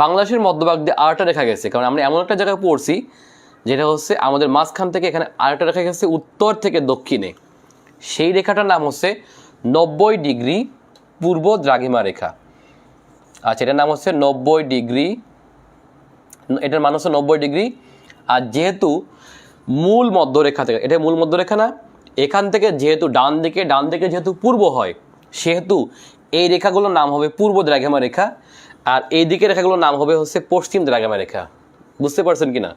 বাংলাদেশের মধ্যভাগ দিয়ে আরেকটা রেখা গেছে, কারণ আমরা এমন একটা জায়গায় পড়ছি যেটা হচ্ছে আমাদের মাঝখান থেকে এখানে আরেকটা রেখা গেছে উত্তর থেকে দক্ষিণে, সেই রেখাটার নাম হচ্ছে 90 ডিগ্রি পূর্ব দ্রাঘিমা রেখা। আচ্ছা, এটার নাম হচ্ছে 90 ডিগ্রি, এটার মান হচ্ছে 90 ডিগ্রি। আর যেহেতু মূল মধ্যরেখা থেকে, এটা মূল মধ্যরেখা না, এখান থেকে যেহেতু ডান দিকে যেহেতু পূর্ব হয়, সেহেতু এই রেখাগুলোর নাম হবে পূর্ব দ্রাঘিমা রেখা, আর এই দিকের রেখাগুলোর নাম হবে হচ্ছে পশ্চিম দ্রাঘিমা রেখা। বুঝতে পারছেন কি না?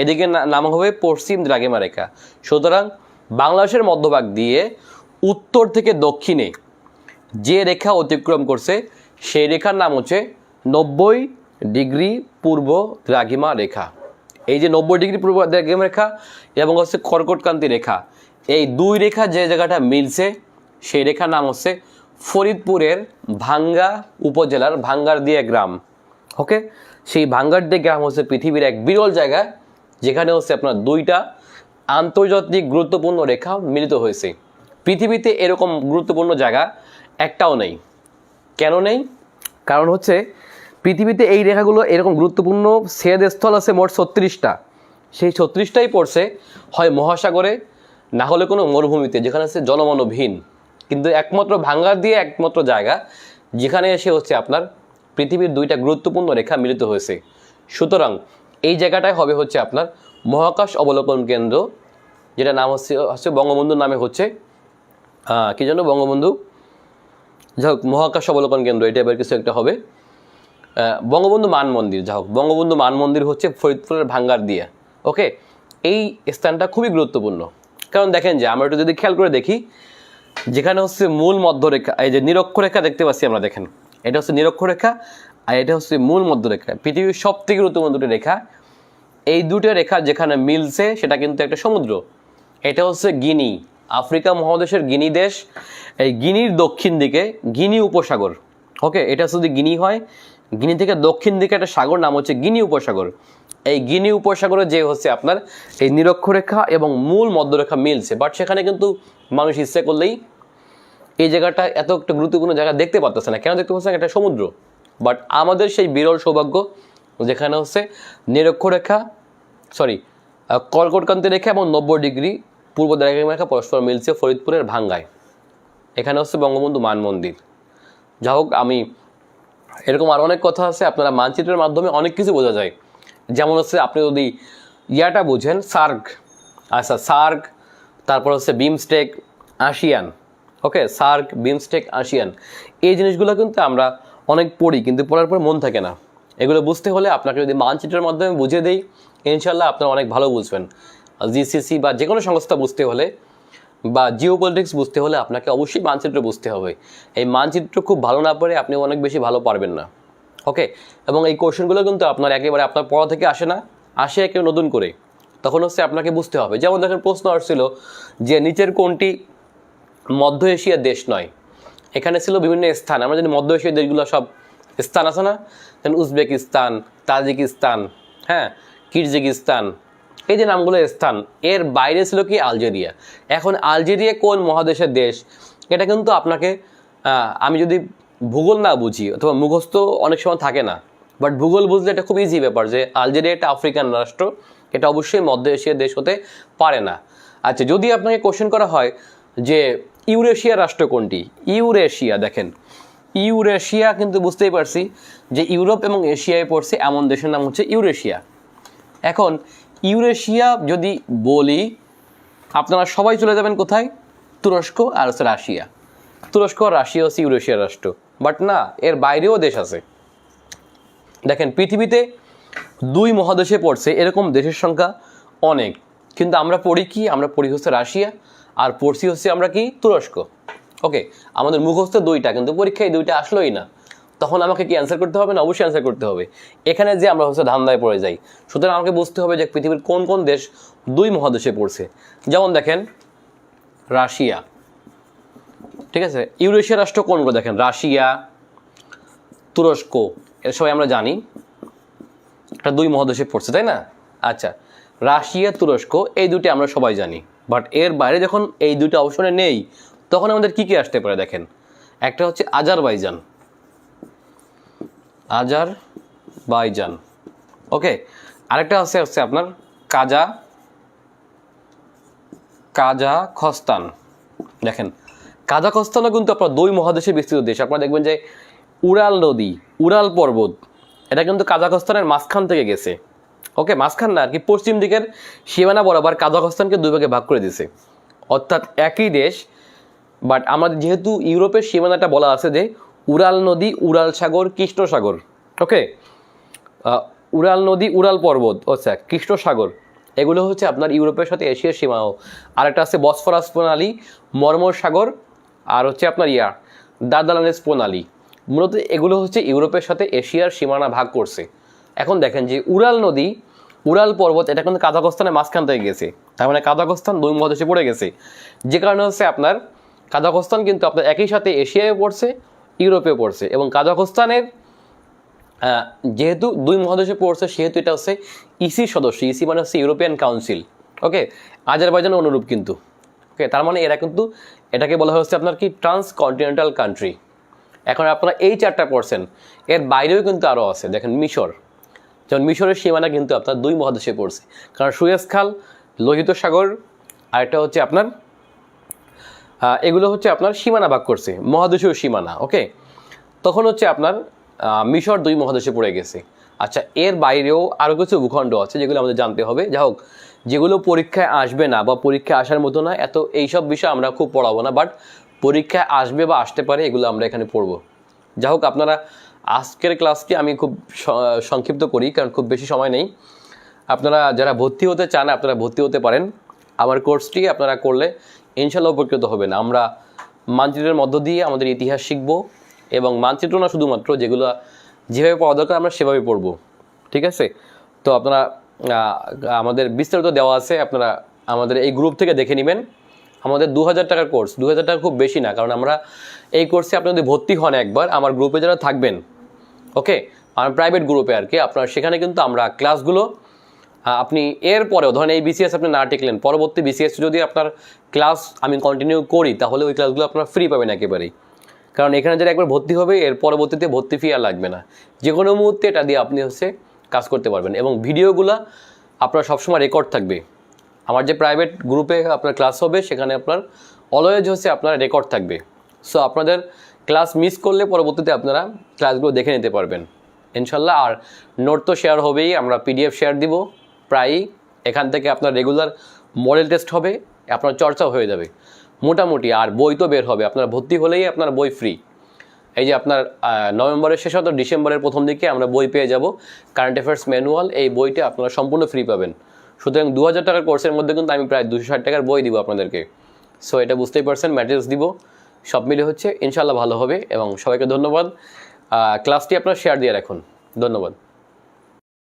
এদিকে নাম হবে পশ্চিম দ্রাঘিমা রেখা। সুতরাং বাংলাদেশের মধ্যভাগ দিয়ে উত্তর থেকে দক্ষিণে যে রেখা অতিক্রম করছে সেই রেখার নাম হচ্ছে 90 ডিগ্রি পূর্ব দ্রাঘিমা রেখা। এই যে 90 ডিগ্রি পূর্ব দ্রাঘিমা রেখা এবং হচ্ছে কর্কটক্রান্তি রেখা, এই দুই রেখা যে জায়গাটা মিলছে সেই রেখার নাম হচ্ছে ফরিদপুরের ভাঙ্গা উপজেলার ভাঙ্গারদিয়া গ্রাম। ওকে, সেই ভাঙ্গারদিয়া গ্রাম হচ্ছে পৃথিবীর এক বিরল জায়গা, যেখানে হচ্ছে আপনার দুইটা আন্তর্জাতিক গুরুত্বপূর্ণ রেখা মিলিত হয়েছে। পৃথিবীতে এরকম গুরুত্বপূর্ণ জায়গা একটাও নেই। কেন নেই? কারণ হচ্ছে পৃথিবীতে এই রেখাগুলো এরকম গুরুত্বপূর্ণ ছেদস্থল আছে মোট 36টা, সেই 36টাই পড়ছে হয় মহাসাগরে, না হলে কোনো মরুভূমিতে যেখানে হচ্ছে জনমানবহীন। কিন্তু একমাত্র ভাঙ্গারদিয়া একমাত্র জায়গা যেখানে এসে হচ্ছে আপনার পৃথিবীর দুইটা গুরুত্বপূর্ণ রেখা মিলিত হয়েছে। সুতরাং এই জায়গাটায় হবে হচ্ছে আপনার মহাকাশ অবলোকন কেন্দ্র, যেটা নাম হচ্ছে বঙ্গবন্ধুর নামে হচ্ছে কি যেন, বঙ্গবন্ধু, যাই হোক মহাকাশ অবলোকন কেন্দ্র, এটা এবার কিছু একটা হবে, বঙ্গবন্ধু মান মন্দির। যাই হোক, বঙ্গবন্ধু মান মন্দির হচ্ছে ফরিদপুরের ভাঙ্গারদিয়া। ওকে, এই স্থানটা খুবই গুরুত্বপূর্ণ, কারণ দেখেন যে আমরা একটু যদি খেয়াল করে দেখি, যেখানে হচ্ছে মূল মধ্যরেখা, এই যে নিরক্ষরেখা দেখতে পাচ্ছি আমরা, দেখেন এটা হচ্ছে নিরক্ষরেখা আর এটা হচ্ছে মূল মধ্যরেখা, পৃথিবীর সব থেকে গুরুত্বপূর্ণ দুটি রেখা। এই দুটো রেখা যেখানে মিলছে সেটা কিন্তু একটা সমুদ্র, এটা হচ্ছে গিনি, আফ্রিকা মহাদেশের গিনি দেশ। এই গিনির দক্ষিণ দিকে গিনি উপসাগর। ওকে, এটা যদি গিনি হয়, গিনি থেকে দক্ষিণ দিকে একটা সাগর, নাম হচ্ছে গিনি উপসাগর। এই গিনি উপসাগরে যে হচ্ছে আপনার এই নিরক্ষরেখা এবং মূল মধ্যরেখা মিলছে, বাট সেখানে কিন্তু মানুষ ইচ্ছে করলেই এই জায়গাটা এত একটা গুরুত্বপূর্ণ জায়গা দেখতে পারতেছে না। কেন দেখতে পাচ্ছে না? একটা সমুদ্র। বাট আমাদের সেই বিরল সৌভাগ্য যেখানে হচ্ছে নিরক্ষরেখা, কর্কটক্রান্তি রেখা এবং 90 ডিগ্রি পূর্ব দ্রাঘিমা রেখা পরস্পর মিলছে ফরিদপুরের ভাঙ্গায়। এখানে হচ্ছে বঙ্গবন্ধু মান মন্দির। যা হোক, আমি এরকম আরও অনেক কথা আছে, আপনারা মানচিত্রের মাধ্যমে অনেক কিছু বোঝা যায়। যেমন হচ্ছে আপনি যদি ইয়াটা বুঝেন, সার্ক, আচ্ছা সার্ক, তারপর হচ্ছে বিমস্টেক, আসিয়ান। ওকে, সার্ক, বিমস্টেক, আসিয়ান, এই জিনিসগুলো কিন্তু আমরা অনেক পড়ি, কিন্তু পড়ার পর মন থাকে না। এগুলো বুঝতে হলে আপনাকে যদি মানচিত্রের মাধ্যমে বুঝিয়ে দেই, ইনশাল্লাহ আপনারা অনেক ভালো বুঝবেন। জিসিসি বা যে কোনো সংস্থা বুঝতে হলে বা জিও পলিটিক্স বুঝতে হলে আপনাকে অবশ্যই মানচিত্র বুঝতে হবে। এই মানচিত্র খুব ভালো না পারে আপনি অনেক বেশি ভালো পারবেন না। ওকে, এবং এই কোশ্চেনগুলো কিন্তু আপনার একেবারে আপনার পড়া থেকে আসে না, আসে একেবারে নতুন করে। তখন হচ্ছে আপনাকে বুঝতে হবে। যেমন দেখেন প্রশ্ন আসছিল যে নিচের কোনটি মধ্য এশিয়ার দেশ নয়। এখানে ছিল বিভিন্ন স্থান, আমরা জানি মধ্য এশিয়ার দেশগুলো সব স্থান আছে না, যেমন উজবেকিস্তান, তাজিকিস্তান, হ্যাঁ, কিরজিজিস্তান, এই যে নামগুলো স্থান। এর বাইরে ছিল কি আলজেরিয়া। এখন আলজেরিয়া কোন মহাদেশের দেশ, এটা কিন্তু আপনাকে আমি যদি ভূগোল না বুঝি অথবা মুখস্থ অনেক সময় থাকে না, বাট ভূগোল বুঝলে এটা খুব ইজি ব্যাপার যে আলজেরিয়া একটা আফ্রিকান রাষ্ট্র, এটা অবশ্যই মধ্য এশিয়ার দেশ হতে পারে না। আচ্ছা, যদি আপনাকে কোশ্চেন করা হয় যে ইউরেশিয়া রাষ্ট্র কোনটি, ইউরেশিয়া, দেখেন ইউরেশিয়া কিন্তু বুঝতেই পারছি যে ইউরোপ এবং এশিয়ায় পড়ছে এমন দেশের নাম হচ্ছে ইউরেশিয়া। এখন ইউরেশিয়া যদি বলি আপনারা সবাই চলে যাবেন কোথায়, তুরস্ক আর হচ্ছে রাশিয়া। তুরস্ক আর রাশিয়া হচ্ছে ইউরেশিয়ার রাষ্ট্র, বাট না, এর বাইরেও দেশ আছে। দেখেন পৃথিবীতে 2 মহাদেশে পড়ছে এরকম দেশের সংখ্যা অনেক, কিন্তু আমরা পড়ি কি, আমরা পড়ি হচ্ছে রাশিয়া আর পড়ছি হচ্ছে আমরা কি, তুরস্ক। ওকে, আমাদের মুখস্থ 2টা, কিন্তু পরীক্ষায় 2টা আসলোই না। তখন আমাকে কি অ্যান্সার করতে হবে না, অবশ্যই অ্যান্সার করতে হবে। এখানে যে আমরা হচ্ছে ধান্দায় পড়ে যাই। সুতরাং আমাকে বুঝতে হবে যে পৃথিবীর কোন কোন দেশ 2 মহাদেশে পড়ছে। যেমন দেখেন রাশিয়া, ঠিক আছে। ইউরেশিয়া রাষ্ট্র কোনগুলো দেখেন, রাশিয়া, তুরস্ক, এর সবাই আমরা জানি এটা 2 মহাদেশে পড়ছে, তাই না? আচ্ছা, রাশিয়া, তুরস্ক এই দুটি আমরা সবাই জানি, বাট এর বাইরে যখন এই দুটো অপশনে নেই তখন আমাদের কি কি আসতে পারে দেখেন। একটা হচ্ছে আজারবাইজান, আজারবাইজান, ওকে। আরেকটা হচ্ছে আপনার কাজাখস্তান। দেখেন কাজাখস্তানও কিন্তু আপনার 2 মহাদেশে বিস্তৃত দেশ। আপনারা দেখবেন যে উরাল নদী, উরাল পর্বত, এটা কিন্তু কাজাখস্তানের মাঝখান থেকে গেছে। ওকে, মাঝখান না আর কি, পশ্চিম দিকের সীমানা বরাবর কাজাখস্তানকে 2 ভাগে ভাগ করে দিছে। অর্থাৎ একই দেশ, বাট আমাদের যেহেতু ইউরোপের সীমানাটা বলা আছে যে উরাল নদী, উরাল সাগর, কৃষ্ণ সাগর, ওকে, উরাল নদী, উরাল পর্বত, আচ্ছা, কৃষ্ণ সাগর, এগুলো হচ্ছে আপনার ইউরোপের সাথে এশিয়ার সীমাও। আরেকটা আছে বসফরাস প্রণালী, মর্মর সাগর, আর হচ্ছে আপনার দার্দানেলেস প্রণালী। মূলত এগুলো হচ্ছে ইউরোপের সাথে এশিয়ার সীমানা ভাগ করছে। এখন দেখেন যে উরাল নদী, উরাল পর্বত, এটা কিন্তু কাজাখস্তানের মাঝখান থেকে গেছে। তার মানে কাজাখস্তান 2 মহাদেশে পড়ে গেছে। যে কারণে হচ্ছে আপনার কাজাখস্তান কিন্তু আপনার একই সাথে এশিয়ায় পড়ছে, ইউরোপেও পড়ছে। এবং কাজাখস্তানের যেহেতু 2 মহাদেশে পড়ছে সেহেতু এটা হচ্ছে ইসি সদস্য। ইসি মানে হচ্ছে ইউরোপিয়ান কাউন্সিল, ওকে। আজারবাইজানের অনুরূপ কিন্তু, ওকে। তার মানে এরা কিন্তু, এটাকে বলা হচ্ছে আপনার কি, ট্রান্সকন্টিনেন্টাল কান্ট্রি। এখন আপনারা এই 4টা পড়ছেন, এর বাইরেও কিন্তু আরও আছে। দেখেন মিশর, যেমন মিশরের সীমানা কিন্তু আপনার 2 মহাদেশে পড়ছে, কারণ সুয়েজ খাল, লোহিত সাগর, আরেকটা হচ্ছে আপনার এগুলো হচ্ছে আপনার সীমানা ভাগ করছে, মহাদেশীয় সীমানা, ওকে। তখন হচ্ছে আপনার মিশর 2 মহাদেশে পড়ে গেছে। আচ্ছা, এর বাইরেও আরও কিছু ভূখণ্ড আছে যেগুলো আমাদের জানতে হবে। যাই হোক, যেগুলো পরীক্ষায় আসবে না বা পরীক্ষায় আসার মতো না, এত এইসব বিষয় আমরা খুব পড়াবো না, বাট পরীক্ষায় আসবে বা আসতে পারে, এগুলো আমরা এখানে পড়বো। যাই হোক, আপনারা আজকের ক্লাসটি আমি খুব সংক্ষিপ্ত করি, কারণ খুব বেশি সময় নেই। আপনারা যারা ভর্তি হতে চান আপনারা ভর্তি হতে পারেন। আমার কোর্সটি আপনারা করলে ইনশাল্লাহ উপকৃত হবেন। আমরা মানচিত্রের মধ্য দিয়ে আমাদের ইতিহাস শিখব, এবং মানচিত্র না শুধুমাত্র, যেগুলো যেভাবে পড়া দরকার আমরা সেভাবে পড়ব, ঠিক আছে? তো আপনারা আমাদের বিস্তারিত দেওয়া আছে, আপনারা আমাদের এই গ্রুপ থেকে দেখে নেবেন। আমাদের 2000 টাকার কোর্স, 2000 টাকা খুব বেশি না, কারণ আমরা এই কোর্সে আপনি যদি ভর্তি হন একবার আমার গ্রুপে যারা থাকবেন, ওকে, আমার প্রাইভেট গ্রুপে আর কি, আপনার সেখানে কিন্তু আমরা ক্লাসগুলো আপনি এরপরেও ধরেন এই বিসিএস আপনি না টিকলেন, পরবর্তী বিসিএস যদি আপনার ক্লাস আমি কন্টিনিউ করি তাহলে ওই ক্লাসগুলো আপনারা ফ্রি পাবেন একেবারেই। কারণ এখানে যারা একবার ভর্তি হবে এর পরবর্তীতে ভর্তি ফি আর লাগবে না, যে কোনো মুহূর্তে এটা দিয়ে আপনি হচ্ছে কাজ করতে পারবেন। এবং ভিডিওগুলো আপনার সবসময় রেকর্ড থাকবে। আমার যে প্রাইভেট গ্রুপে আপনার ক্লাস হবে সেখানে আপনার অলওয়েজ হচ্ছে আপনার রেকর্ড থাকবে। সো আপনাদের ক্লাস মিস করলে পরবর্তীতে আপনারা ক্লাসগুলো দেখে নিতে পারবেন ইনশাল্লাহ। আর নোট তো শেয়ার হবেই, আমরা পিডিএফ শেয়ার দিব প্রায়ই। এখান থেকে আপনার রেগুলার মডেল টেস্ট হবে, আপনার চর্চাও হয়ে যাবে মোটামুটি। আর বই তো বের হবে, আপনার ভর্তি হলেই আপনার বই ফ্রি। এই যে আপনার নভেম্বরের শেষে অথবা ডিসেম্বরের প্রথম দিকে আমরা বই পেয়ে যাব, কারেন্ট অ্যাফেয়ার্স ম্যানুয়াল, এই বইটা আপনারা সম্পূর্ণ ফ্রি পাবেন। সুতরাং 2000 টাকার কোর্সের মধ্যে কিন্তু আমি প্রায় 260 টাকার বই দিব আপনাদেরকে। সো এটা বুঝতেই পারছেন, ম্যাটেরিয়ালস দিব, সব মিলে হচ্ছে ইনশাল্লাহ ভালো হবে। এবং সবাইকে ধন্যবাদ। ক্লাসটি আপনারা শেয়ার দিয়ে রাখুন। ধন্যবাদ।